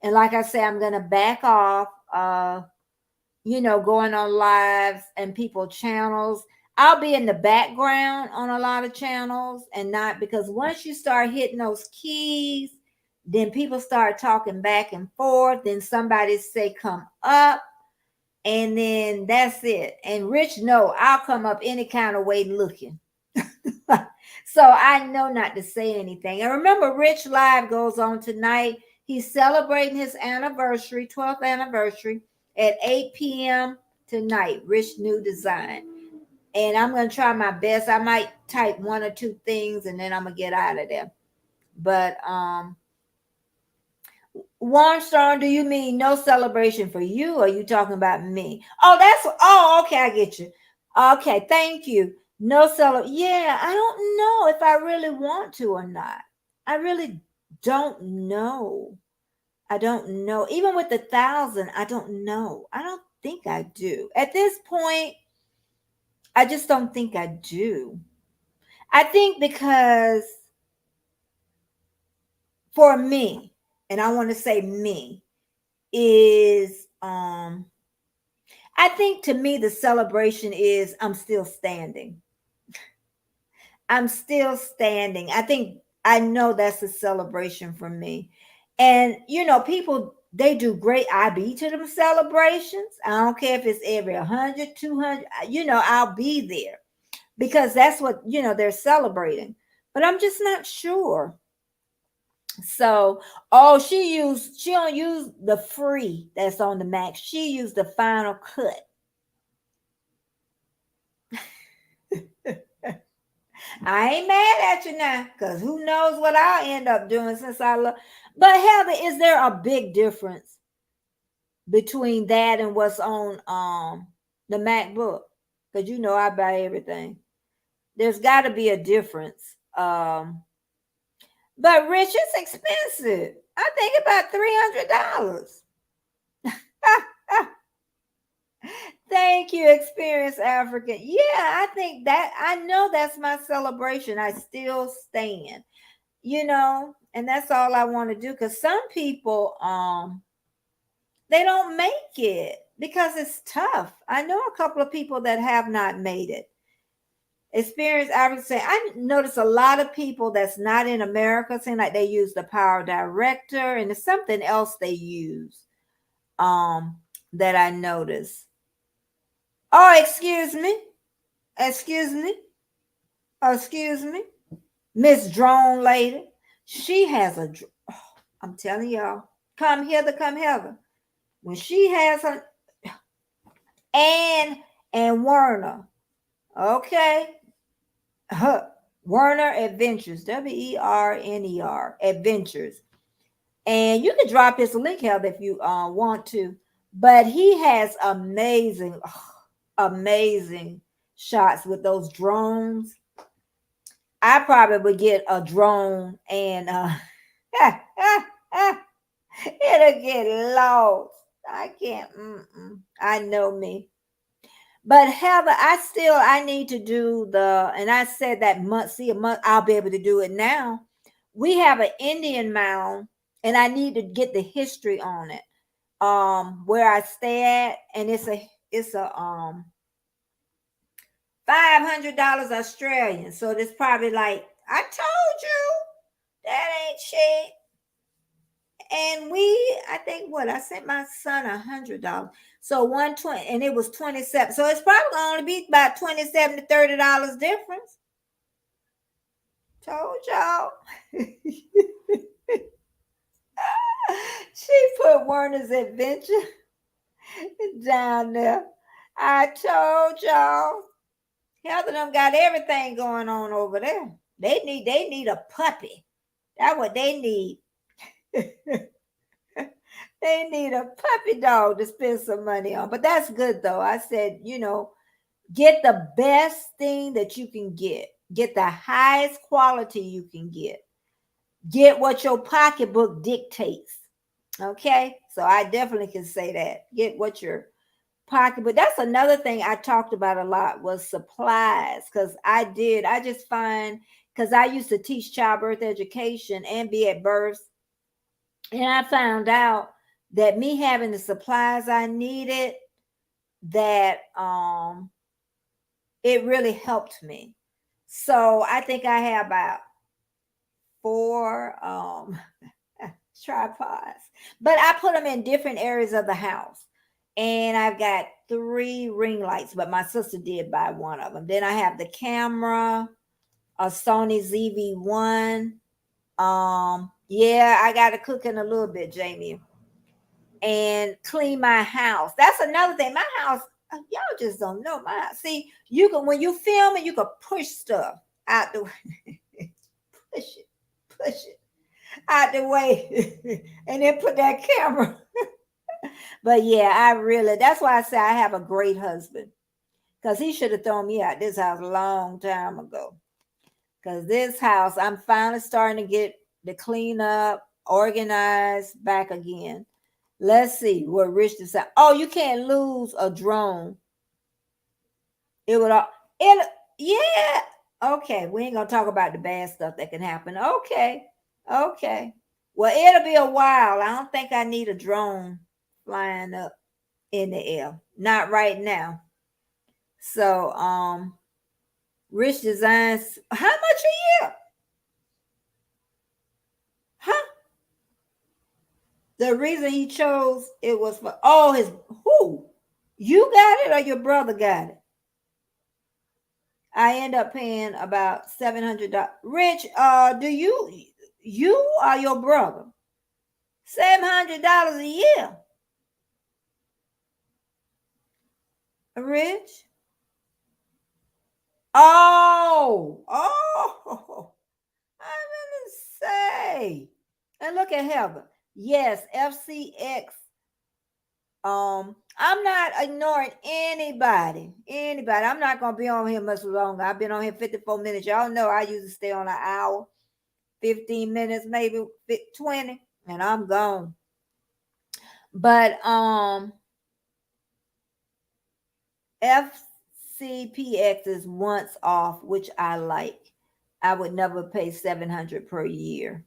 And like I say, I'm gonna back off. You know, going on lives and people channels. I'll be in the background on a lot of channels and not because once you start hitting those keys, then people start talking back and forth. Then somebody say come up, and then that's it. And Rich, no, I'll come up any kind of way looking. So I know not to say anything. And remember, Rich Live goes on tonight. He's celebrating his anniversary, 12th anniversary, at 8 p.m. tonight. Rich New Design. And I'm going to try my best. I might type one or two things and then I'm going to get out of there. But Warmstrong, do you mean no celebration for you, or are you talking about me? Oh, okay, I get you. Okay, thank you. No celebration. Yeah, I don't know if I really want to or not. I really don't know. I don't know. Even with the 1,000, I don't know. I don't think I do. At this point, I just don't think I do. I think because for me, and I want to say me, is I think to me the celebration is I'm still standing. I'm still standing. I think I know that's a celebration for me. And you know, people they do great. I be to them celebrations. I don't care if it's every 100, 200, you know, I'll be there because that's what, you know, they're celebrating. But I'm just not sure. So, oh, she don't use the free that's on the Mac. She used the Final Cut. I ain't mad at you now, because who knows what I'll end up doing since I love. But Heather, is there a big difference between that and what's on the MacBook? Because you know I buy everything. There's got to be a difference. But Rich, it's expensive. I think about $300. Thank you, Experience African. Yeah, I think that I know that's my celebration. I still stand, and that's all I want to do. Because some people, they don't make it because it's tough. I know a couple of people that have not made it. Experience African say, I notice a lot of people that's not in America saying like they use the Power Director, and it's something else they use. That I notice. Oh, excuse me. Excuse me. Excuse me. Miss Drone Lady. She has I'm telling y'all. Come hither, come hither. When she has her and Werner. Okay. Werner Adventures. WERNER Adventures. And you can drop his link, Heather, if you want to. But he has amazing shots with those drones. I probably would get a drone and it'll get lost. I can't. I know me. But Heather, I need to do and I said that month, I'll be able to do it now. We have an Indian mound and I need to get the history on it. Where I stay at, and it's a $500 Australian. So it's probably like, I told you that ain't cheap. And I think I sent my son $100. So 120, and it was 27. So it's probably gonna only be about $27 to $30 difference. Told y'all. She put Werner's Adventure down there. I told y'all. Heather them got everything going on over there. They need a puppy. That's what they need. They need a puppy dog to spend some money on. But that's good though. I said, get the best thing that you can get. Get the highest quality you can get. Get what your pocketbook dictates. Okay? So I definitely can say that. Get what your pocketbook. That's another thing I talked about a lot was supplies. Because I just find, because I used to teach childbirth education and be at births. And I found out that me having the supplies I needed, that it really helped me. So I think I have about 4 tripods, but I put them in different areas of the house. And I've got 3 ring lights, but my sister did buy one of them. Then I have the camera, a Sony ZV-1. Yeah, I got to cook in a little bit, Jamie, and clean my house. That's another thing. My house, y'all just don't know my house. See, you can, when you film it, you can push stuff out the way. push it out the way, and then put that camera. But yeah, that's why I say I have a great husband, because he should have thrown me out this house a long time ago. Because this house, I'm finally starting to get the clean up, organized back again. Let's see what Rich decided. Oh, you can't lose a drone. Yeah. Okay, we ain't gonna talk about the bad stuff that can happen. Okay. Well, it'll be a while. I don't think I need a drone flying up in the air. Not right now. So, Rich Designs, how much a year? Huh? The reason he chose it was for who? You got it or your brother got it? I end up paying about $700. Rich, do you or your brother? $700 a year. Rich? Oh, I didn't say. And look at Heather. Yes, FCX. I'm not ignoring anybody. I'm not gonna be on here much longer. I've been on here 54 minutes. Y'all know I usually stay on an hour, 15 minutes, maybe 20, and I'm gone. But FCPX is once off, which I like. I would never pay 700 per year.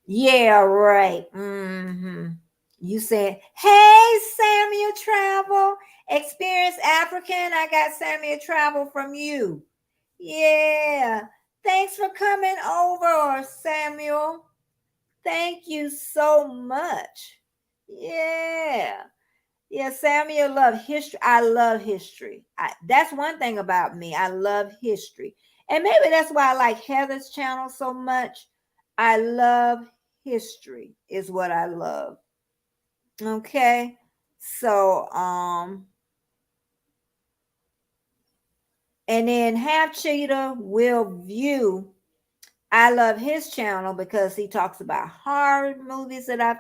Yeah, right. You said, hey, Samuel Travel, Experience African. I got Samuel Travel from you. Yeah. Thanks for coming over, Samuel. Thank you so much. Yeah. Yeah, Samuel love history. I love history. That's one thing about me. I love history. And maybe that's why I like Heather's channel so much. I love history is what I love. Okay. So, and then Half Cheetah Will View. I love his channel because he talks about horror movies that I've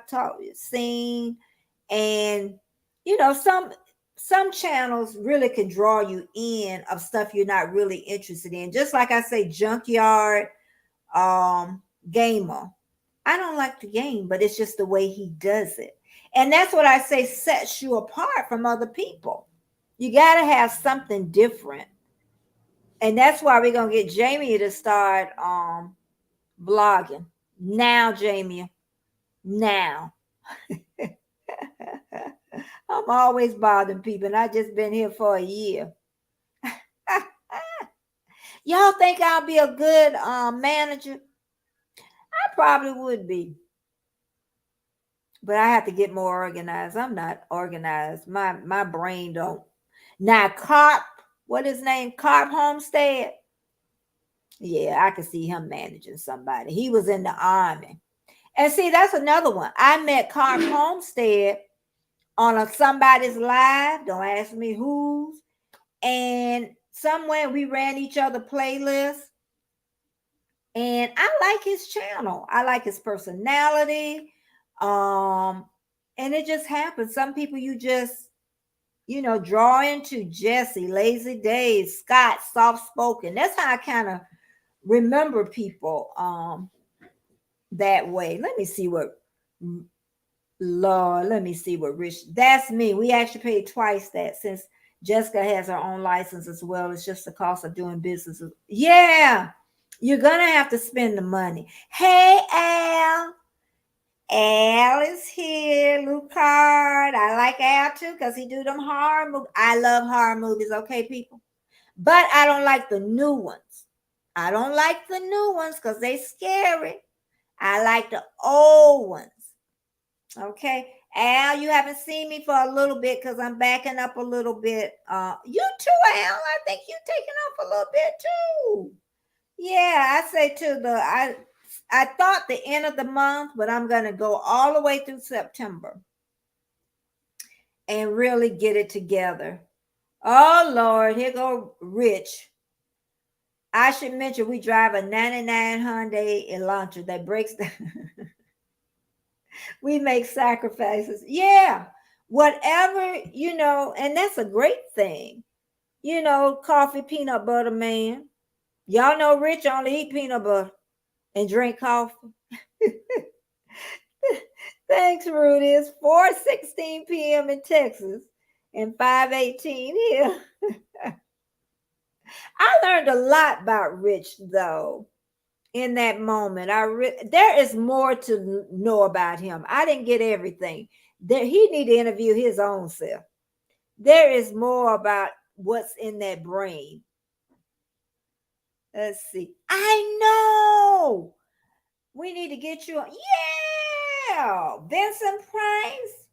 seen, and you know, some channels really can draw you in of stuff you're not really interested in. Just like I say, Junkyard Gamer. I don't like the game, but it's just the way he does it. And that's what I say sets you apart from other people. You got to have something different. And that's why we're going to get Jamie to start vlogging. Now, Jamie. Now. I'm always bothering people, and I've just been here for a year. Y'all think I'll be a good manager? I probably would be. But I have to get more organized. I'm not organized. My brain don't. Now, Carp, what his name? Carp Homestead. Yeah, I could see him managing somebody. He was in the army. And see, that's another one. I met Carp Homestead on somebody's live. Don't ask me whose. And somewhere we ran each other playlists. And I like his channel. I like his personality. And it just happens. Some people you just, you know, draw into. Jesse, Lazy Dave, Scott, soft spoken. That's how I kind of remember people that way. Let me see what Rich. That's me. We actually paid twice that since Jessica has her own license as well. It's just the cost of doing business. Yeah, you're gonna have to spend the money. Hey, Al. Al is here. Luke Card. I like Al too because he do them horror movies. I love horror movies, okay, people? But I don't like the new ones. I don't like the new ones because they scary. I like the old ones. Okay. Al, you haven't seen me for a little bit because I'm backing up a little bit. You too, Al. I think you taking off a little bit too. Yeah, I say I thought the end of the month, but I'm going to go all the way through September and really get it together. Oh, Lord, here go Rich. I should mention we drive a 99 Hyundai Elantra that breaks down. We make sacrifices. Yeah, whatever, you know, and that's a great thing. You know, coffee, peanut butter, man. Y'all know Rich only eat peanut butter and drink coffee. Thanks, Rudy. It's 4:16 p.m. in Texas and 5:18 here. I learned a lot about Rich, though, in that moment. There is more to know about him. I didn't get everything. He need to interview his own self. There is more about what's in that brain. Let's see. I know. We need to get you on. Yeah. Vincent Price.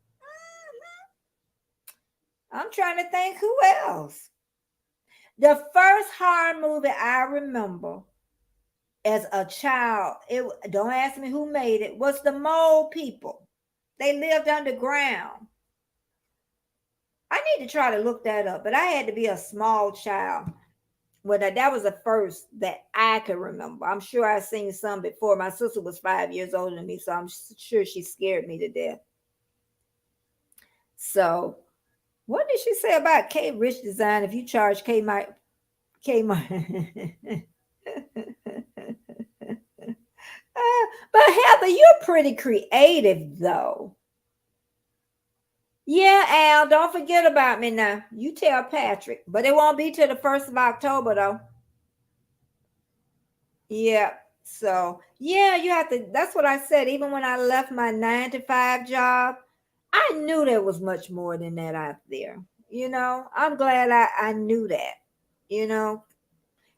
I'm trying to think who else. The first horror movie I remember as a child, don't ask me who made it, was the Mole People. They lived underground. I need to try to look that up, but I had to be a small child. Well, that was the first that I could remember. I'm sure I've seen some before. My sister was 5 years older than me, so I'm sure she scared me to death. So, what did she say about K Rich Design? If you charge K Mike. But Heather, you're pretty creative, though. Yeah, Al, don't forget about me now. You tell Patrick, but it won't be till the 1st of October though. Yeah. So, yeah, you have to. That's what I said. Even when I left my 9 to 5 job, I knew there was much more than that out there. I'm glad I knew that, you know.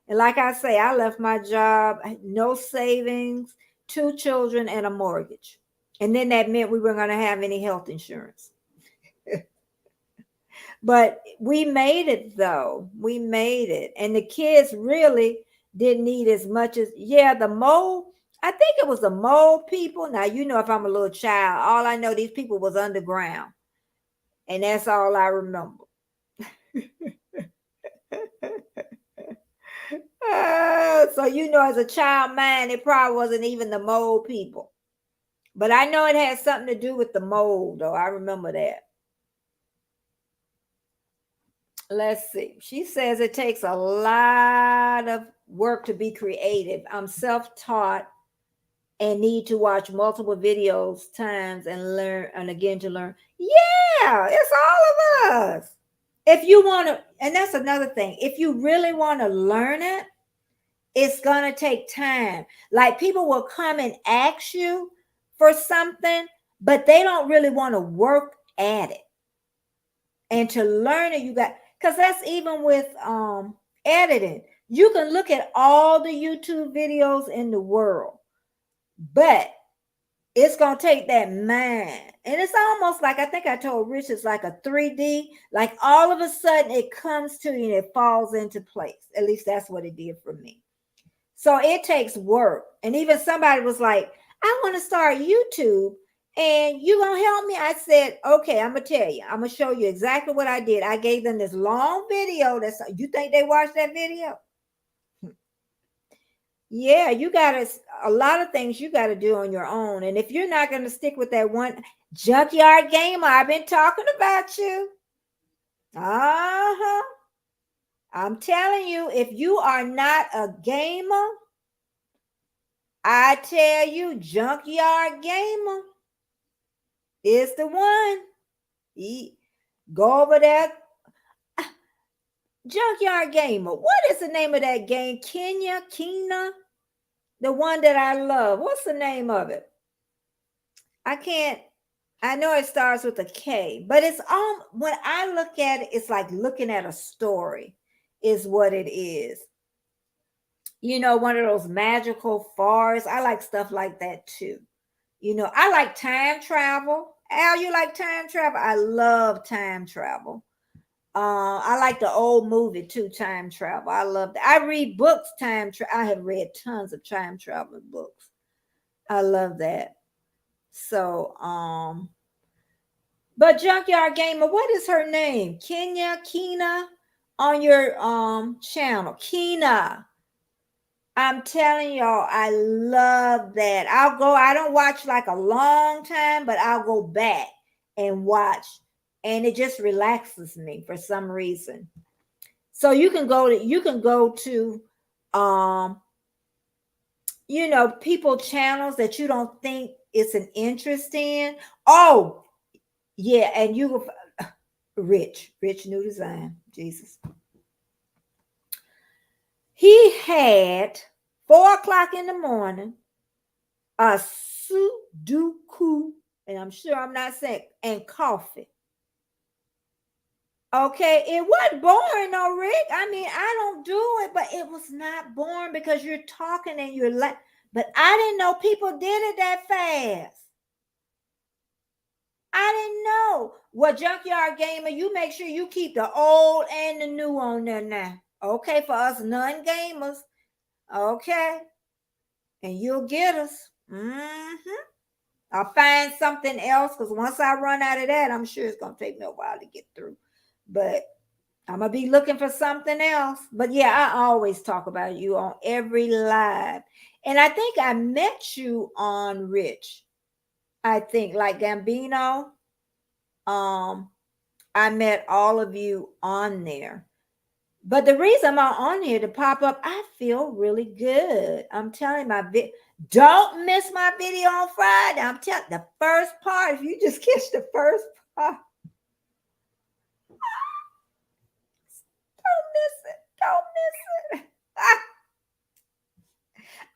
And like I say, I left my job, no savings, 2 children, and a mortgage. And then that meant we weren't going to have any health insurance. But we made it though. We made it. And the kids really didn't need as much as, yeah, the mold. I think it was the mold people. Now, if I'm a little child, all I know these people was underground. And that's all I remember. So, as a child mind, it probably wasn't even the mold people. But I know it had something to do with the mold, though. I remember that. Let's see. She says it takes a lot of work to be creative. I'm self-taught and need to watch multiple videos times and learn and again to learn. Yeah, it's all of us. If you want to, and that's another thing, if you really want to learn it, it's going to take time. Like people will come and ask you for something, but they don't really want to work at it. And to learn it, because that's even with editing. You can look at all the YouTube videos in the world, but it's going to take that mind. And it's almost like, I think I told Rich, it's like a 3D, like all of a sudden it comes to you and it falls into place. At least that's what it did for me. So it takes work. And even somebody was like, I want to start YouTube and you going to help me? I said, okay, I'm going to tell you. I'm going to show you exactly what I did. I gave them this long video. You think they watched that video? Yeah, you got a lot of things you got to do on your own. And if you're not going to stick with that one Junkyard Gamer, I've been talking about you. Uh-huh. I'm telling you, if you are not a gamer, I tell you, Junkyard Gamer is the one. Go over there. Junkyard Gamer. What is the name of that game? Kena? The one that I love. What's the name of it? I know it starts with a K, but it's when I look at it, it's like looking at a story is what it is. One of those magical forests. I like stuff like that too. I like time travel. Al, you like time travel? I love time travel. I like the old movie too, time travel. I love that. I read books, I have read tons of time travel books. I love that. So, but Junkyard Gamer, what is her name? Kena on your channel. Kena. I'm telling y'all, I love that. I don't watch like a long time, but I'll go back and watch. And it just relaxes me for some reason. So you can go to people channels that you don't think it's an interest in. Oh, yeah, and you will Rich New Design. Jesus. He had 4:00 in the morning a Sudoku, and I'm sure I'm not saying, and coffee. Okay, it wasn't boring, though, Rick. I mean, I don't do it, but it was not boring because you're talking and you're like, but I didn't know people did it that fast. I didn't know. Well, Junkyard Gamer, you make sure you keep the old and the new on there now. Okay, for us non-gamers. Okay. And you'll get us. I'll find something else because once I run out of that, I'm sure it's going to take me a while to get through. But I'm going to be looking for something else. But yeah, I always talk about you on every live. And I think I met you on Rich. I think like Gambino. I met all of you on there. But the reason I'm on here to pop up, I feel really good. I'm telling don't miss my video on Friday. I'm telling the first part. If you just catch the first part, miss it. Don't miss it.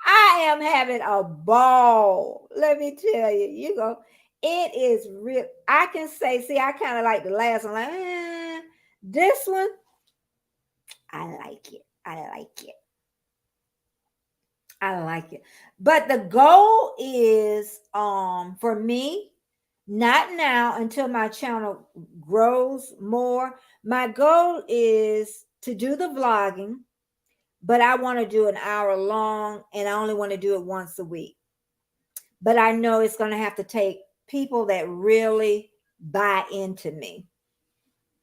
I am having a ball. Let me tell you, it is real. I can say, see, I kind of like the last one. Like, this one, I like it. I like it. I like it. But the goal is for me, not now until my channel grows more. My goal is to do the vlogging, but I want to do an hour long and I only want to do it once a week. But I know it's going to have to take people that really buy into me.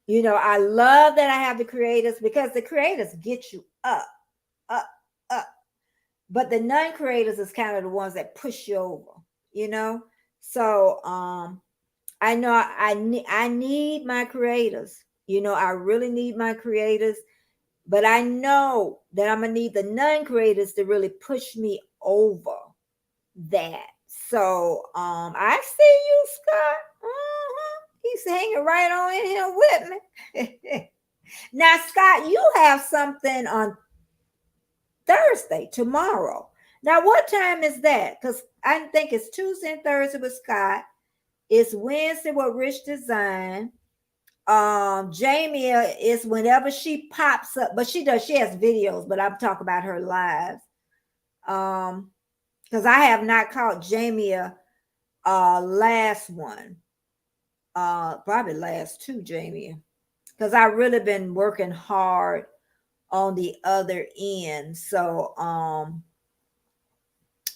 I love that I have the creators because the creators get you up, up, up. But the non-creators is kind of the ones that push you over, So I know I need my creators. I really need my creators, but I know that I'm gonna need the non-creators to really push me over that. So I see you, Scott. He's hanging right on in here with me. Now, Scott, you have something on Thursday, tomorrow. Now, what time is that? Because I think it's Tuesday and Thursday with Scott. It's Wednesday with Rich Design. Jamie is whenever she pops up, but she has videos, but I'm talking about her lives. Because I have not caught Jamie last one. Probably last two, Jamie. Because I really been working hard on the other end. So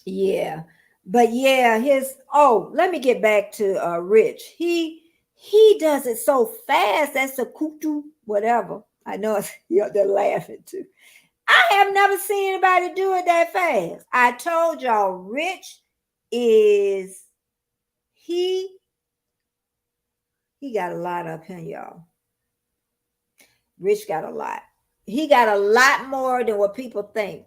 yeah. But yeah, let me get back to Rich. He does it so fast. That's a kutu, whatever. I know it's, they're laughing too. I have never seen anybody do it that fast. I told y'all, Rich is he got a lot up here, y'all. Rich got a lot. He got a lot more than what people think.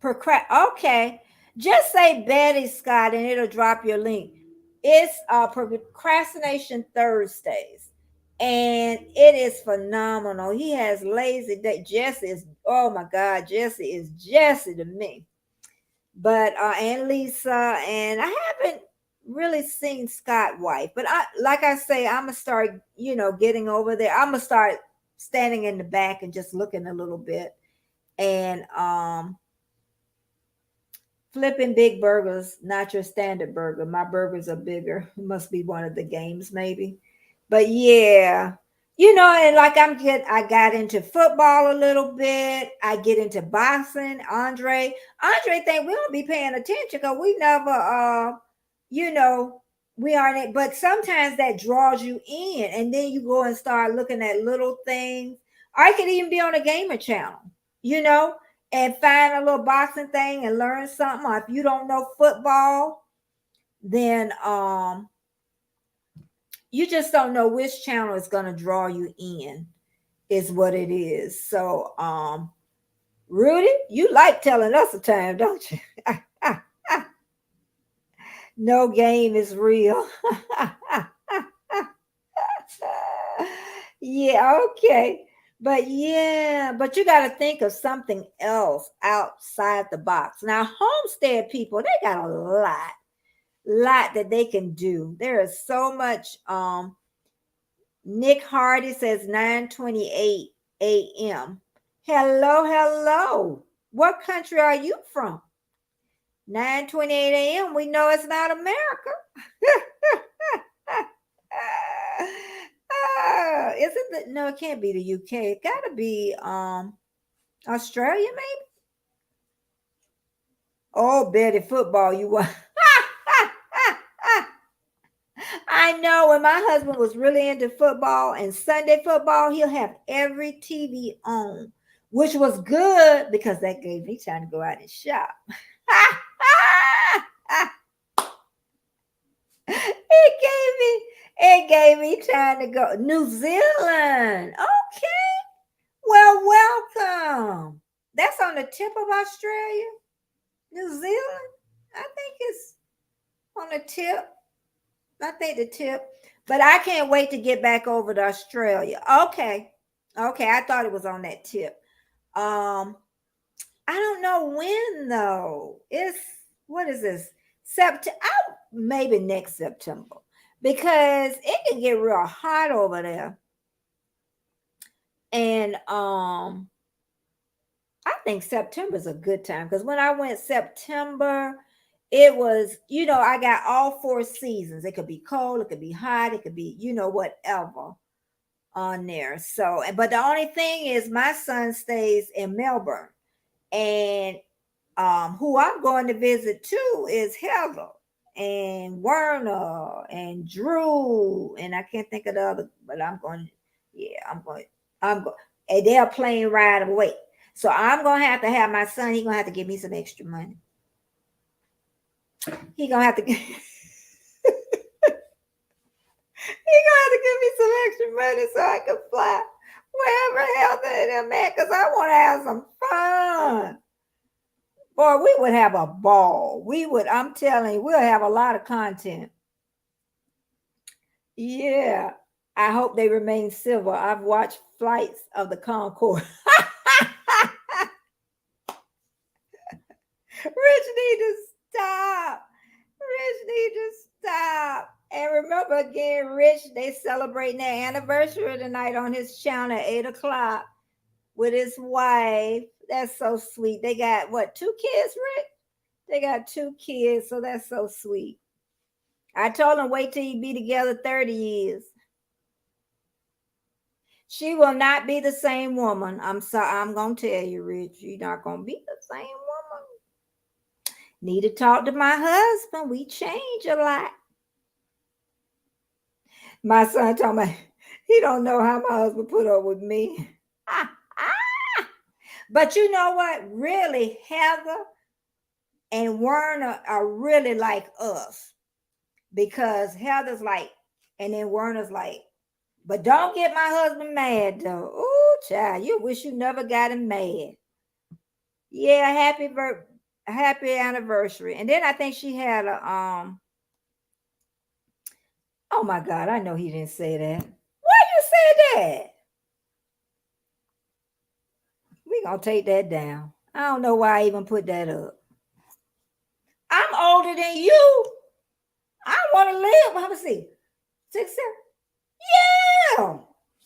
Okay. Just say Betty Scott and it'll drop your link. It's Procrastination Thursdays. And it is phenomenal. He has lazy day. Jesse is, oh my God, Jesse is Jesse to me. But and Lisa, and I haven't really seen Scott wife. But like I say, I'm gonna start, getting over there. I'm gonna start standing in the back and just looking a little bit. And flipping big burgers, not your standard burger. My burgers are bigger. It must be one of the games, maybe. But yeah, and like I got into football a little bit. I get into boxing. Andre think we don't be paying attention because we never, we aren't. But sometimes that draws you in, and then you go and start looking at little things. I could even be on a gamer channel, and find a little boxing thing and learn something. Or if you don't know football, then you just don't know which channel is going to draw you in, is what it is. So Rudy, you like telling us a time, don't you? No game is real. Yeah, okay. But you got to think of something else outside the box. Now, homestead people, they got a lot that they can do. There is so much. Nick Hardy says 9:28 a.m. Hello. What country are you from? 9:28 a.m. We know it's not America. No, it can't be the UK. It gotta be Australia, maybe. Oh, Betty, football, you want. I know when my husband was really into football and Sunday football, he'll have every TV on, which was good because that gave me time to go out and shop. It gave me time to go. New Zealand. Okay. Well, welcome. That's on the tip of Australia. New Zealand. I think it's on the tip. I think the tip. But I can't wait to get back over to Australia. Okay. Okay, I thought it was on that tip. Um, I don't know when though. It's what is this? September, maybe next September, because it can get real hot over there. And I think September is a good time because when I went September, it was, I got all four seasons. It could be cold, it could be hot, it could be, whatever on there. So, but the only thing is my son stays in Melbourne, and who I'm going to visit too is Heather and Werner and Drew, and I can't think of the other, but I'm going, and they're plane ride away. So I'm gonna have my son. He's gonna have to give me some extra money. He gonna have to. He gonna have to give me some extra money so I can fly wherever hell them at, because I want to have some fun. Boy, we would have a ball. We would. I'm telling you, we'll have a lot of content. Yeah. I hope they remain civil. I've watched flights of the Concorde. Rich need to stop. Rich need to stop. And remember again, Rich, they celebrating their anniversary tonight on his channel at 8 o'clock with his wife. That's so sweet. They got what, 2 kids, Rich? They got 2 kids, so that's so sweet. I told him wait till you be together 30 years. She will not be the same woman. I'm sorry. I'm gonna tell you, Rich. You're not gonna be the same woman. Need to talk to my husband. We change a lot. My son told me he don't know how my husband put up with me. But you know what? Really, Heather and Werner are really like us, because Heather's like, and then Werner's like, but don't get my husband mad though. Ooh, child, you wish you never got him mad. Yeah, happy anniversary. And then I think she had a oh my God, I know he didn't say that. Why you say that? We gonna take that down. I don't know why I even put that up. I'm older than you. I want to live. Let me see. 6, 7. Yeah.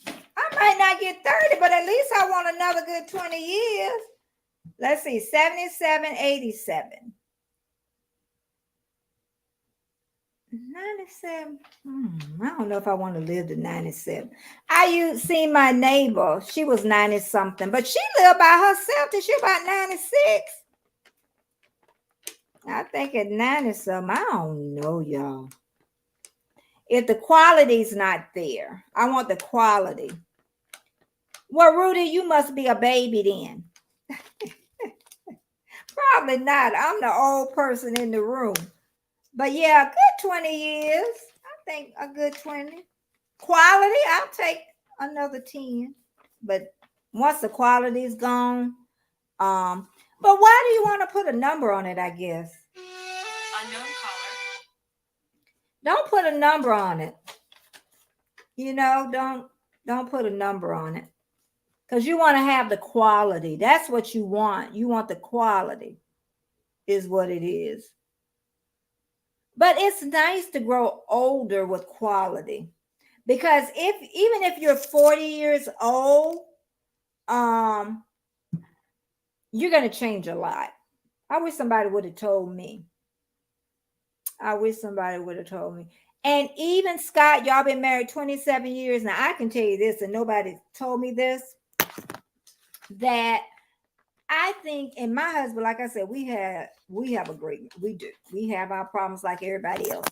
I might not get 30, but at least I want another good 20 years. Let's see, 77, 87. 97. I don't know if I want to live to 97. I seen my neighbor. She was 90 something, but she lived by herself till she was about 96. I think at 90 something, I don't know, y'all. If the quality's not there, I want the quality. Well, Rudy, you must be a baby then. Probably not. I'm the old person in the room. But yeah, a good 20 years. I think a good 20. Quality, I'll take another 10. But once the quality's gone, but why do you want to put a number on it, I guess? Unknown caller. Don't put a number on it. Don't put a number on it. Because you want to have the quality. That's what you want. You want the quality, is what it is. But it's nice to grow older with quality. Because even if you're 40 years old, you're going to change a lot. I wish somebody would have told me. And even Scott, y'all been married 27 years. Now, I can tell you this, and nobody told me this, that I think, and my husband, like I said, we have we do. We have our problems like everybody else.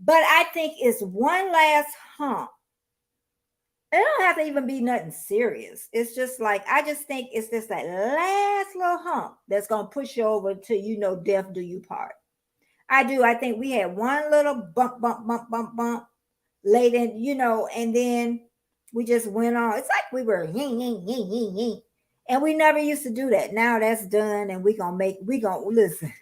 But I think it's one last hump. It don't have to even be nothing serious. It's just like, I just think it's just that last little hump that's going to push you over to, death do you part. I do. I think we had one little bump late in, and then we just went on. It's like we were and we never used to do that. Now that's done, and we gonna listen.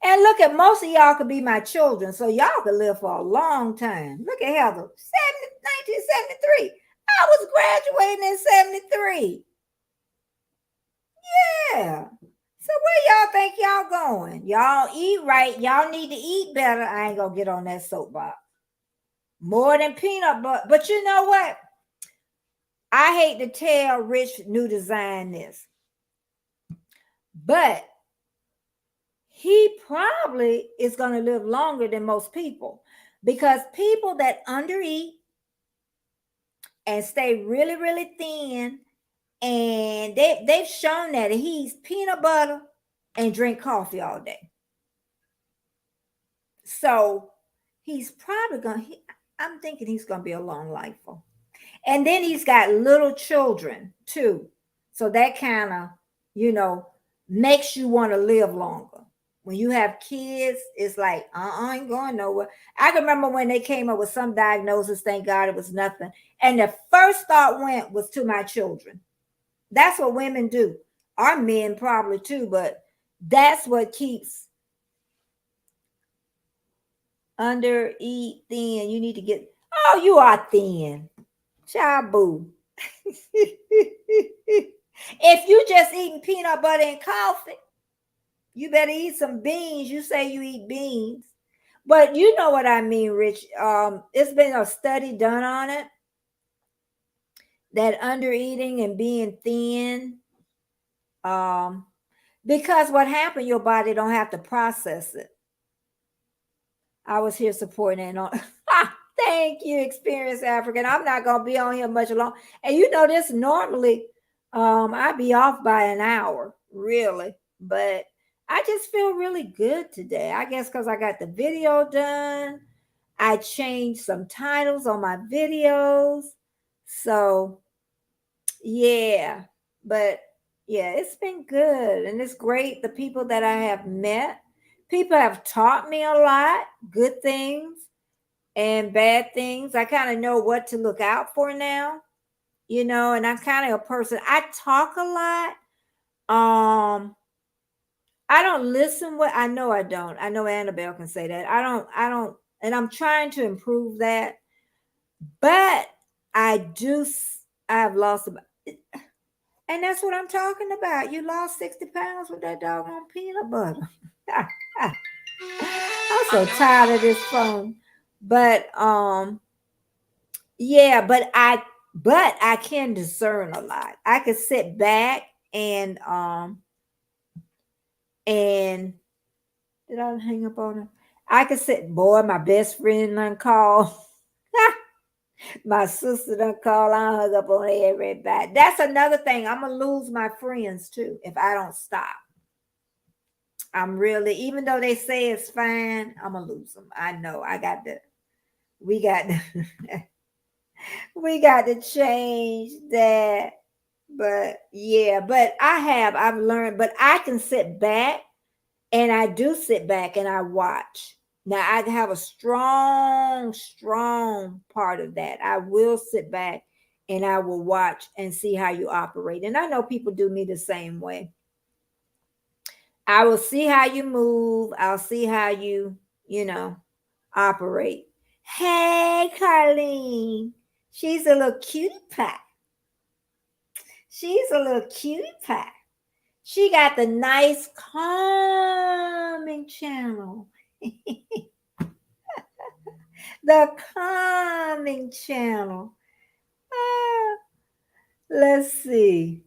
And look at most of y'all could be my children, so y'all could live for a long time. Look at Heather, 1973. I was graduating in 73. Yeah. So where y'all think y'all going? Y'all eat right. Y'all need to eat better. I ain't gonna get on that soapbox. More than peanut butter. But you know what? I hate to tell Rich New Design this, but he probably is going to live longer than most people, because people that undereat and stay really, really thin, and they've shown that he eats peanut butter and drink coffee all day. So he's probably going to, I'm thinking he's going to be a long lifer. And then he's got little children too. So that kind of, makes you want to live longer. When you have kids, it's like, I ain't going nowhere. I can remember when they came up with some diagnosis, thank God it was nothing. And the first thought was to my children. That's what women do. Our men probably too, but that's what keeps under, eat, thin. You need to get, oh, you are thin. Child boo. If you just eating peanut butter and coffee, you better eat some beans. You say you eat beans, but you know what I mean, Rich. It's been a study done on it, that under eating and being thin, because what happened, your body don't have to process it. I was here supporting it on. Thank you, Experience African. I'm not gonna be on here much longer. And this normally, I'd be off by an hour, really, but I just feel really good today. I guess because I got the video done. I changed some titles on my videos. So, yeah. But, yeah, it's been good. And it's great. The people that I have met, people have taught me a lot, good things and bad things. I kind of know what to look out for now, and I'm kind of a person, I talk a lot. I don't listen. I know I don't. I know Annabelle can say that. I don't, and I'm trying to improve that. But I have lost about, and that's what I'm talking about. You lost 60 pounds with that doggone peanut butter. I'm so tired of this phone. But yeah, but I can discern a lot. I can sit back and did I hang up on her? I could sit, boy, my best friend done call. My sister done call. I hung up on everybody. That's another thing. I'm going to lose my friends too if I don't stop. I'm really, even though they say it's fine, I'm going to lose them. I know. We got to change that. But yeah, but I've learned, but I can sit back. And I do sit back and I watch. Now, I have a strong part of that. I will sit back and I will watch and see how you operate. And I know people do me the same way. I will see how you move. I'll see how you, operate. Hey, Carlene. She's a little cutie pie. She got the nice calming channel. The calming channel. Let's see.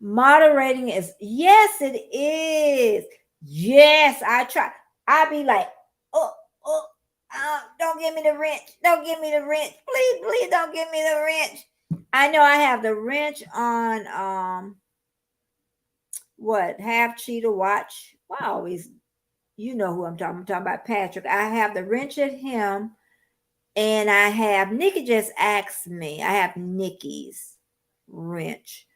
Moderating is, yes, it is. Yes, I try. I be like, don't give me the wrench. Don't give me the wrench. Please don't give me the wrench. I know I have the wrench on, half cheetah watch. Well, I always, who I'm talking about Patrick. I have the wrench at him, and I have Nikki just asked me. I have Nikki's wrench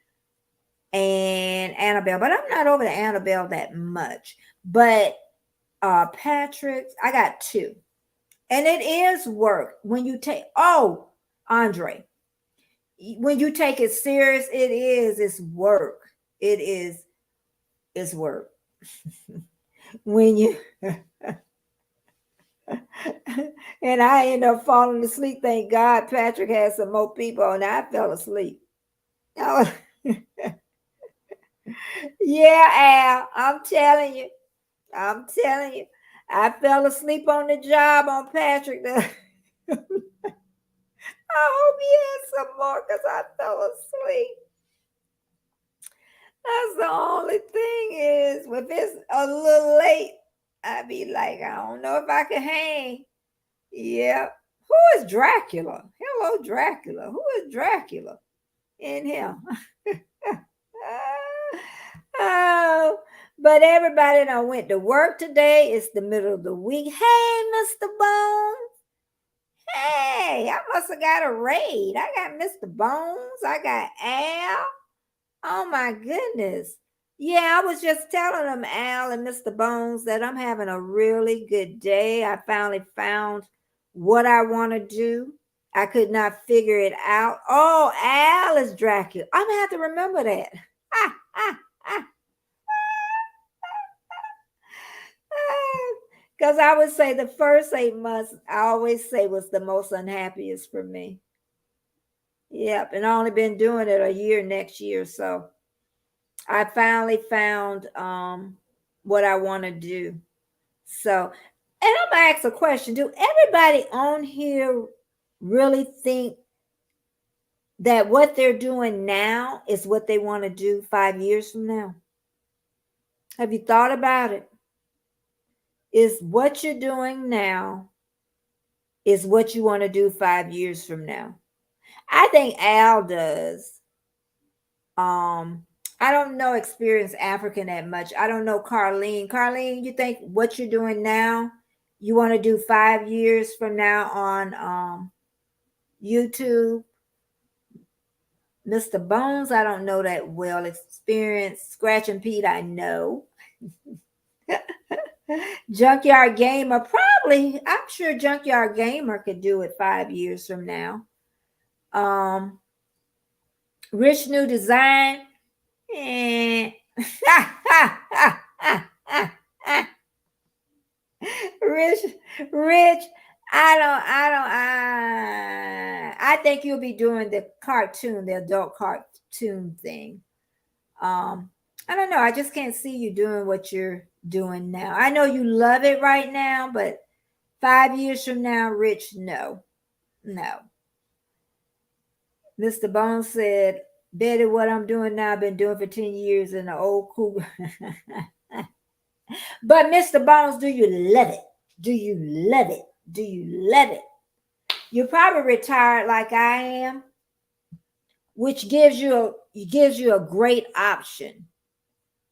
and Annabelle, but I'm not over to Annabelle that much. But Patrick's, I got two, and it is work when you take. Oh, Andre, when you take it serious, it's work. It's work. when you and I end up falling asleep. Thank God Patrick had some more people and I fell asleep. Oh, yeah, Al, I'm telling you. I'm telling you. I fell asleep on the job on Patrick. I hope he had some more because I fell asleep. That's the only thing is, if it's a little late, I'd be like, I don't know if I can hang. Yep. Who is Dracula? Hello, Dracula. Who is Dracula in here? Oh, but everybody done went to work today. It's the middle of the week. Hey, Mr. Bones. Hey, I must have got a raid. I got Mr. Bones. I got Al. Oh my goodness. Yeah, I was just telling them, Al and Mr. Bones, that I'm having a really good day. I finally found what I want to do. I could not figure it out. Oh, Al is Dracula. I'm gonna have to remember that. Because I would say the first 8 months, I always say was the most unhappiest for me. Yep, and I only been doing it a year next year, so I finally found what I want to do. So, and I'm gonna ask a question: do everybody on here really think that what they're doing now is what they want to do 5 years from now? Have you thought about it? Is what you're doing now is what you want to do 5 years from now? I think Al does. I don't know Experience African that much. I don't know Carlene. Carlene, you think what you're doing now, you want to do 5 years from now on YouTube? Mr. Bones, I don't know that well. Experience Scratch and Pete, I know. Junkyard Gamer, probably. I'm sure Junkyard Gamer could do it 5 years from now. Rich New Design. Rich, I think you'll be doing the cartoon, the adult cartoon thing. I don't know. I just can't see you doing what you're doing now. I know you love it right now, but 5 years from now, Rich, no. Mr. Bones said, Betty, what I'm doing now, I've been doing for 10 years in the old cougar. But Mr. Bones, do you love it? Do you love it? Do you love it? You're probably retired like I am, which gives you a great option,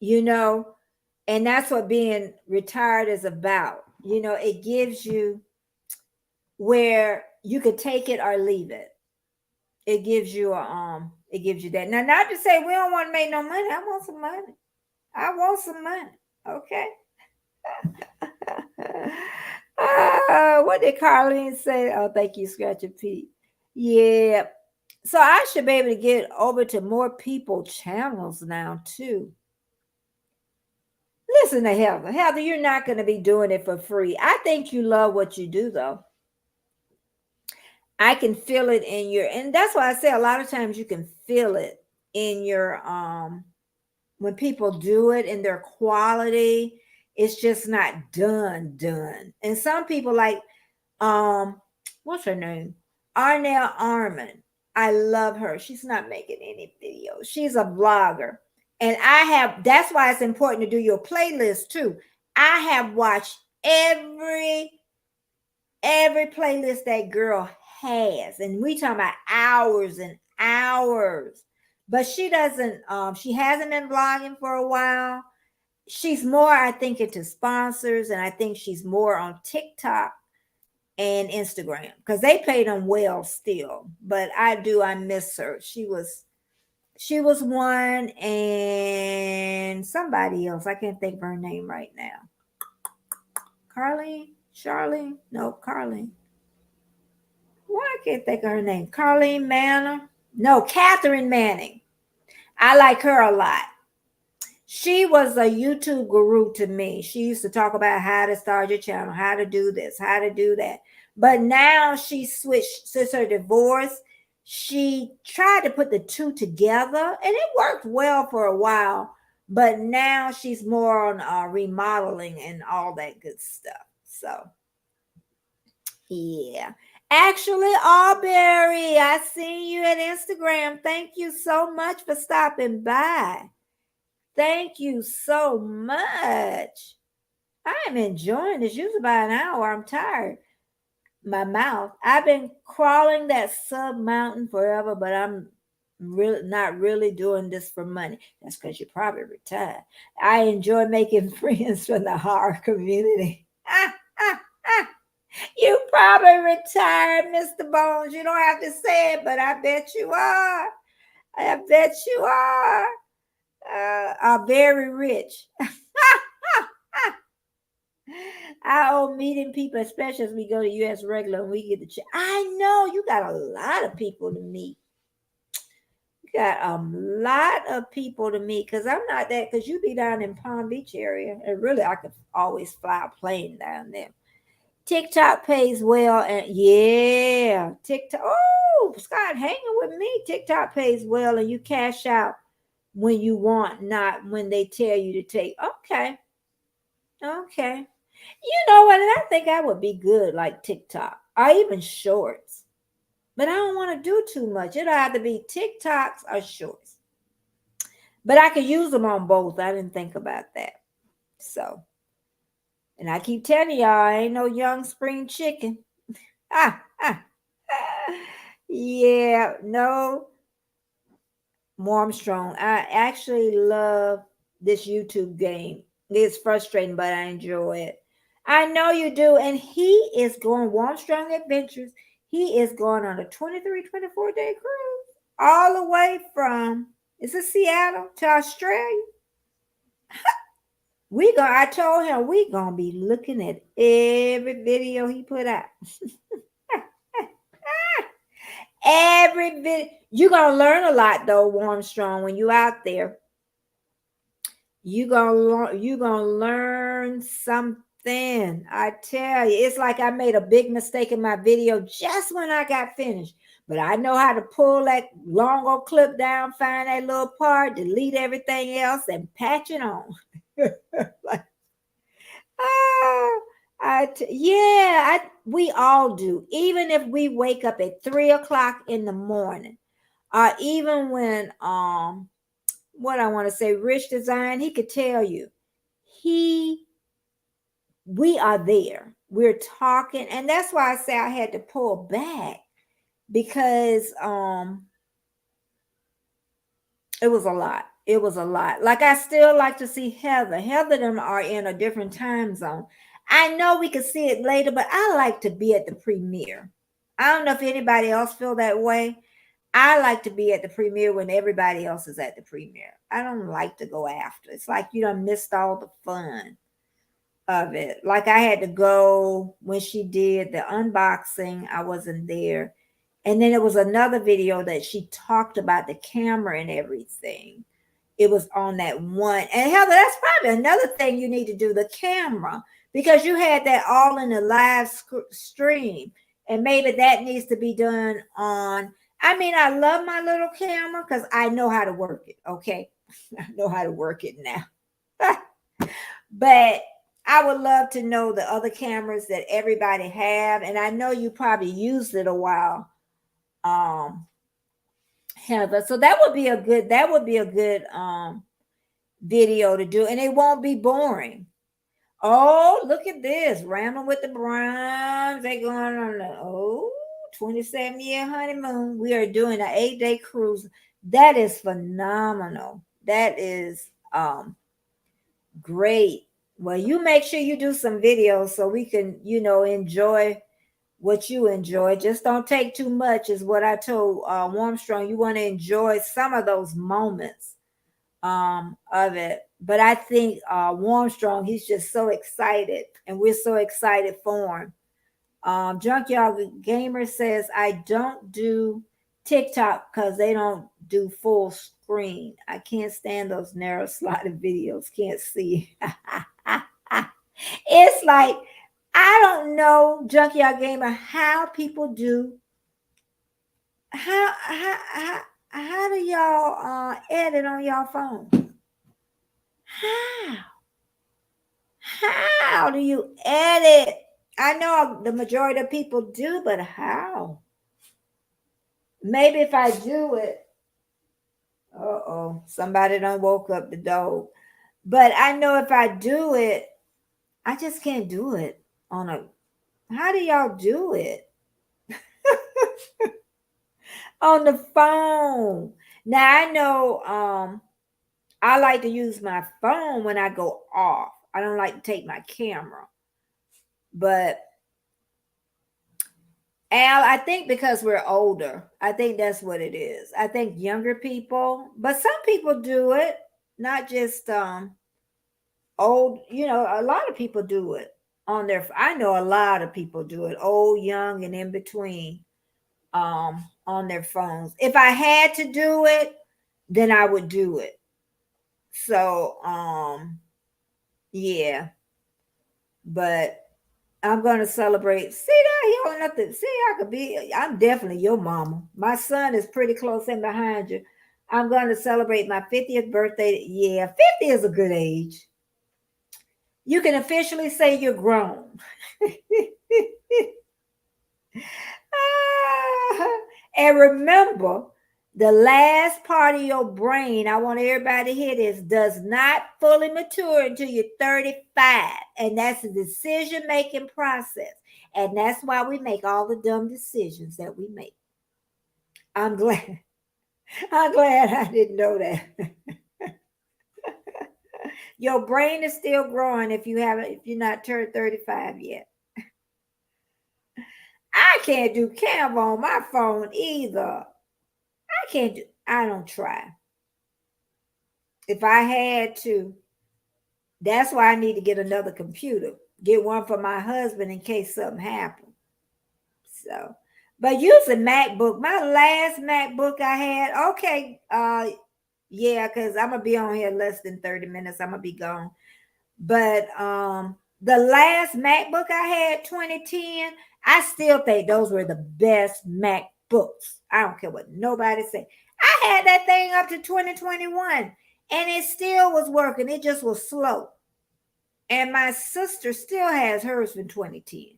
and that's what being retired is about. It gives you where you could take it or leave it. It gives you that. Now, not to say we don't want to make no money. I want some money. Okay. What did Carlene say? Oh, thank you, Scratch and Pete. Yeah. So I should be able to get over to more people channels now too. Listen to Heather. Heather, you're not going to be doing it for free. I think you love what you do, though. I can feel it in and that's why I say a lot of times you can feel it in your, when people do it in their quality, it's just not done. And some people like, what's her name? Arnell Armin. I love her. She's not making any videos. She's a vlogger. And that's why it's important to do your playlist too. I have watched every playlist that girl has. And we talking about hours and hours. But she doesn't, she hasn't been vlogging for a while. She's more, I think, into sponsors. And I think she's more on TikTok and Instagram because they pay them well still. But I miss her. She was one and somebody else. I can't think of her name right now. Charlene? No, Carlene. Why I can't think of her name? Carlene Manor? No, Catherine Manning. I like her a lot. She was a YouTube guru to me. She used to talk about how to start your channel, how to do this, how to do that. But now she switched since her divorce. She tried to put the two together and it worked well for a while. But now she's more on remodeling and all that good stuff. So, yeah. Actually, Aubrey, I seen you at Instagram. Thank you so much for stopping by. Thank you so much. I'm enjoying this. Usually about an hour. I'm tired. My mouth. I've been crawling that sub mountain forever, but I'm really not really doing this for money. That's because you're probably retired. I enjoy making friends from the horror community. You probably retired, Mr. Bones. You don't have to say it, but I bet you are. I bet you are very rich. I owe meeting people, especially as we go to US regular and we get the check. I know you got a lot of people to meet. You got a lot of people to meet because I'm not that, because you be down in Palm Beach area. And really, I could always fly a plane down there. TikTok pays well. And yeah, TikTok. Oh, Scott hanging with me. TikTok pays well and you cash out when you want, not when they tell you to take. Okay. Okay. You know what? And I think I would be good like TikTok or even shorts. But I don't want to do too much. It'll either be TikToks or shorts. But I could use them on both. I didn't think about that. So, and I keep telling y'all, I ain't no young spring chicken. Yeah, no. Armstrong. I actually love this YouTube game. It's frustrating, but I enjoy it. I know you do. And he is going Armstrong Adventures. He is going on a 23, 24-day cruise all the way from, is it Seattle to Australia? I told him we gonna be looking at every video he put out. Every video. You're gonna learn a lot though, Armstrong, when you out there. You're gonna learn something. I tell you, it's like I made a big mistake in my video just when I got finished. But I know how to pull that long old clip down, find that little part, delete everything else, and patch it on. Like, we all do. Even if we wake up at 3:00 in the morning, or even when what I want to say, Rich Design, he could tell you, we are there. We're talking, and that's why I say I had to pull back because it was a lot. It was a lot. Like I still like to see Heather. Heather them are in a different time zone. I know we could see it later, but I like to be at the premiere. I don't know if anybody else feel that way. I like to be at the premiere when everybody else is at the premiere. I don't like to go after. It's like you done missed all the fun of it. Like I had to go when she did the unboxing. I wasn't there. And then it was another video that she talked about the camera and everything. It was on that one. And Heather, that's probably another thing you need to do, the camera, because you had that all in the live stream. And maybe that needs to be done on. I mean, I love my little camera because I know how to work it. Okay. I know how to work it now. But I would love to know the other cameras that everybody have. And I know you probably used it a while. Heather. So that would be a good video to do. And it won't be boring. Oh, look at this. Rambling with the Browns. They going on the 27-year honeymoon. We are doing an 8-day cruise. That is phenomenal. That is great. Well, you make sure you do some videos so we can, enjoy what you enjoy. Just don't take too much is what I told Armstrong. You want to enjoy some of those moments of it. But I think Armstrong, he's just so excited, and we're so excited for him. Junkyard Gamer says, I don't do TikTok because they don't do full screen. I can't stand those narrow slotted videos. Can't see. It's like I don't know, Junkyard Gamer, how people do. How do y'all edit on y'all phone? How? How do you edit? I know the majority of people do, but how? Maybe if I do it, somebody done woke up the dog. But I know if I do it, I just can't do it on a. How do y'all do it on the phone? Now I know. I like to use my phone when I go off. I don't like to take my camera. But Al, I think because we're older, I think that's what it is. I think younger people, but some people do it, not just old, a lot of people do it on their I know a lot of people do it, old, young, and in between, on their phones. If I had to do it, then I would do it. So yeah. But I'm gonna celebrate. See that you don't nothing. See, I'm definitely your mama. My son is pretty close in behind you. I'm gonna celebrate my 50th birthday. Yeah, 50 is a good age. You can officially say you're grown. And remember, the last part of your brain, I want everybody to hear this, does not fully mature until you're 35. And that's a decision making process. And that's why we make all the dumb decisions that we make. I'm glad. I'm glad I didn't know that. Your brain is still growing if you're not turned 35 yet. I can't do Canva on my phone either. I don't try. If I had to, that's why I need to get another computer. Get one for my husband in case something happens. So, but using MacBook, my last MacBook I had, okay, yeah, because I'm gonna be on here less than 30 minutes. I'm gonna be gone. But the last MacBook I had, 2010, I still think those were the best MacBooks. I don't care what nobody say. I had that thing up to 2021 and it still was working. It just was slow. And my sister still has hers from 2010.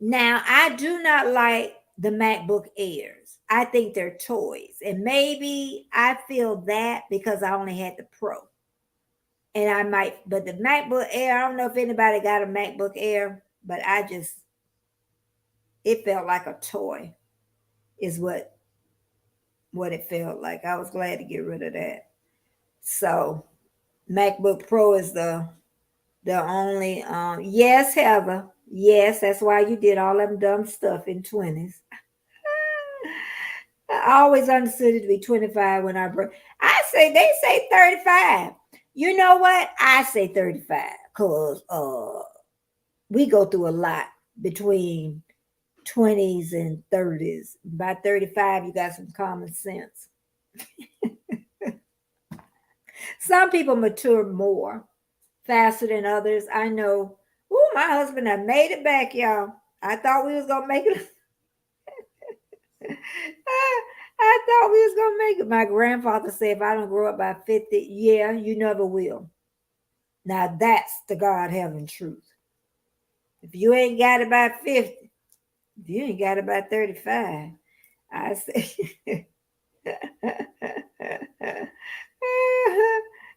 Now, I do not like the MacBook Airs. I think they're toys. And maybe I feel that because I only had the Pro. And but the MacBook Air, I don't know if anybody got a MacBook Air, but it felt like a toy is what it felt like. I was glad to get rid of that. So MacBook Pro is the only, yes, Heather. Yes, that's why you did all them dumb stuff in 20s. I always understood it to be 25 when they say 35. You know what? I say 35 because we go through a lot between 20s and 30s. By 35, you got some common sense. Some people mature more faster than others. I know. Oh, my husband had made it back, y'all. I thought we was gonna make it. I thought we was gonna make it. My grandfather said, if I don't grow up by 50, yeah, you never will. Now that's the God having truth. If you ain't got it by 50, if you ain't got it by 35, I say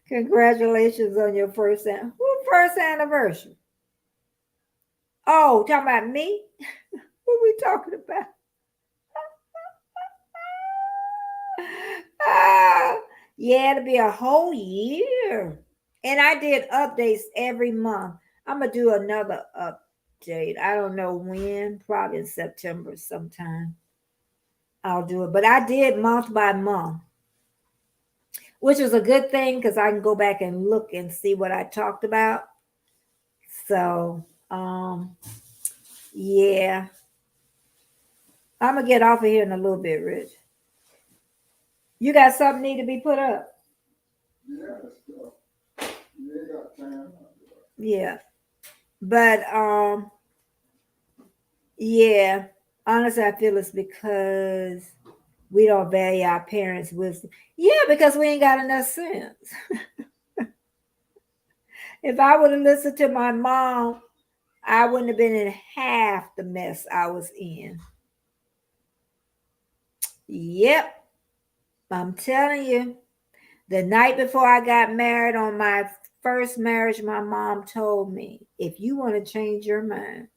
congratulations on your first anniversary. Oh, talking about me? What we talking about? Yeah, it'll be a whole year. And I did updates every month. I'm going to do another update. I don't know when, probably in September sometime. I'll do it. But I did month by month, which is a good thing because I can go back and look and see what I talked about. So, yeah. I'm going to get off of here in a little bit, Rich. You got something need to be put up? Yeah, stuff. You ain't got time. Yeah. But yeah. Honestly, I feel it's because we don't value our parents' wisdom. Yeah, because we ain't got enough sense. If I would have listened to my mom, I wouldn't have been in half the mess I was in. Yep, I'm telling you. The night before I got married on my first marriage, my mom told me, if you want to change your mind,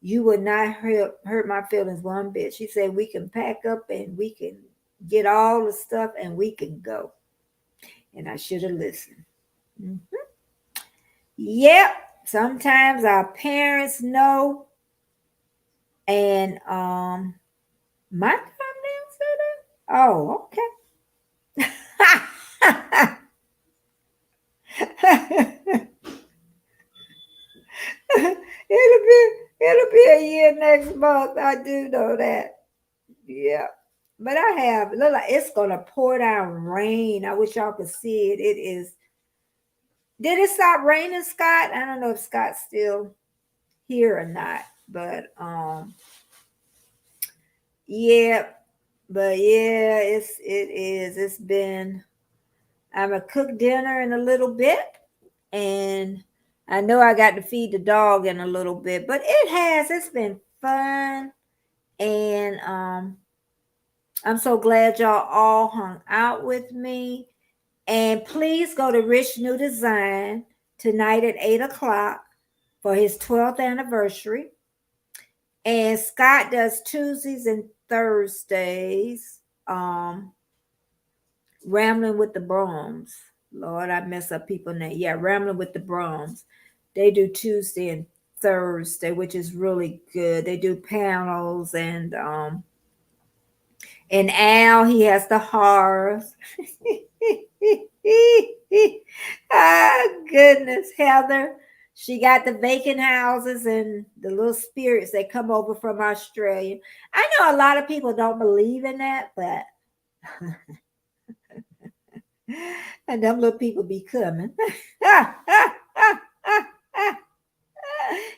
you would not hurt my feelings one bit. She said, we can pack up and we can get all the stuff and we can go. And I should have listened. Mhm. Yep. Sometimes our parents know. And my thumbnail said that? Oh, okay. it'll be a year next month. I do know that. Yeah. But I have look like it's gonna pour down rain. I wish y'all could see it. It is. Did it stop raining, Scott? I don't know if Scott's still here or not. But yeah. But yeah, it is. It's been. I'm gonna cook dinner in a little bit, and I know I got to feed the dog in a little bit. But it's been fun, and I'm so glad y'all all hung out with me. And please go to Rich New Design tonight at 8 o'clock for his 12th anniversary. And Scott does Tuesdays and Thursdays. Rambling with the Brahms. Lord, I mess up people name. Yeah, Rambling with the Brahms. They do Tuesday and Thursday, which is really good. They do panels and Al, he has the horrors. Ah, goodness, Heather. She got the vacant houses and the little spirits that come over from Australia. I know a lot of people don't believe in that, but and them little people be coming.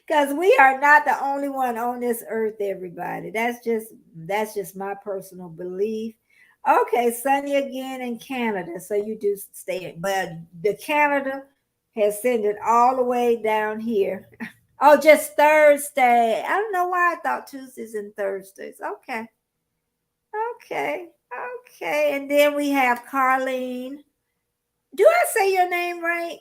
Because we are not the only one on this earth, everybody. That's just my personal belief. Okay, sunny again in Canada. So you do stay in, but the Canada has sent it all the way down here. Oh, just Thursday. I don't know why I thought Tuesdays and Thursdays. Okay. Okay. Okay. And then we have Carlene. Do I say your name right?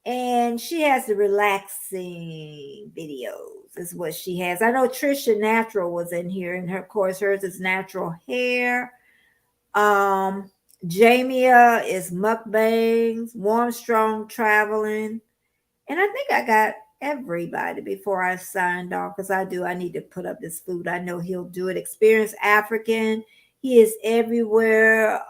And she has the relaxing videos, is what she has. I know Trisha Natural was in here, and her, of course, hers is natural hair. Jamia is mukbangs, warm, strong, traveling. And I think I got everybody before I signed off because I need to put up this food. I know he'll do it. Experience African. He is everywhere.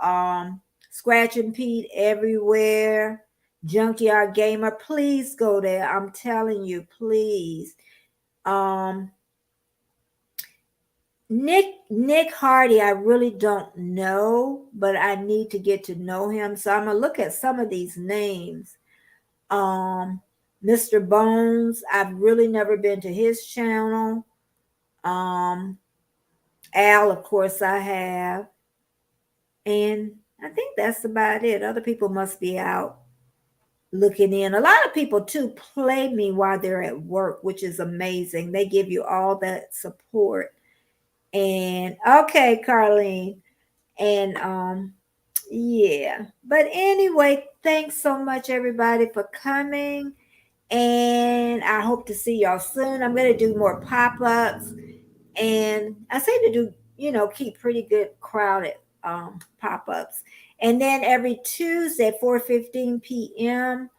Scratching Pete everywhere. Junkyard Gamer. Please go there. I'm telling you, please. Nick Hardy, I really don't know, but I need to get to know him. So I'm gonna look at some of these names. Mr. Bones, I've really never been to his channel. Al, of course, I have. And I think that's about it. Other people must be out looking in. A lot of people too play me while they're at work, which is amazing. They give you all that support. And okay, Carlene. And yeah. But anyway, thanks so much everybody for coming. And I hope to see y'all soon. I'm going to do more pop-ups. And I say to do, keep pretty good crowded pop-ups. And then every Tuesday at 4:15 p.m.,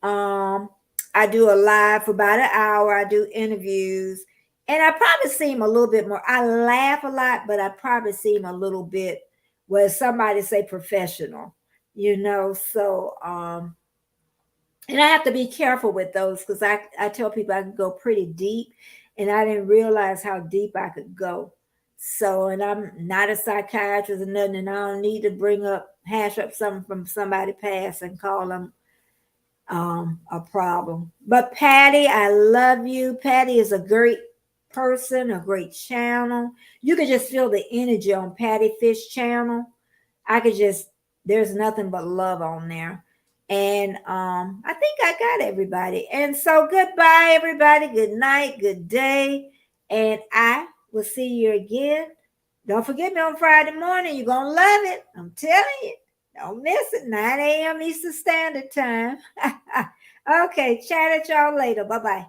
I do a live for about an hour. I do interviews. And I probably seem a little bit more. I laugh a lot, but I probably seem a little bit where somebody say professional, So and I have to be careful with those because I tell people I can go pretty deep, and I didn't realize how deep I could go. So, and I'm not a psychiatrist or nothing, and I don't need to hash up something from somebody past and call them a problem. But Patty, I love you. Patty is a great person, a great channel. You could just feel the energy on Patty Fish channel. There's nothing but love on there. And I think I got everybody. And so goodbye, everybody. Good night, good day. And I will see you again. Don't forget me on Friday morning. You're going to love it. I'm telling you. Don't miss it. 9 a.m. Eastern Standard Time. Okay, chat at y'all later. Bye-bye.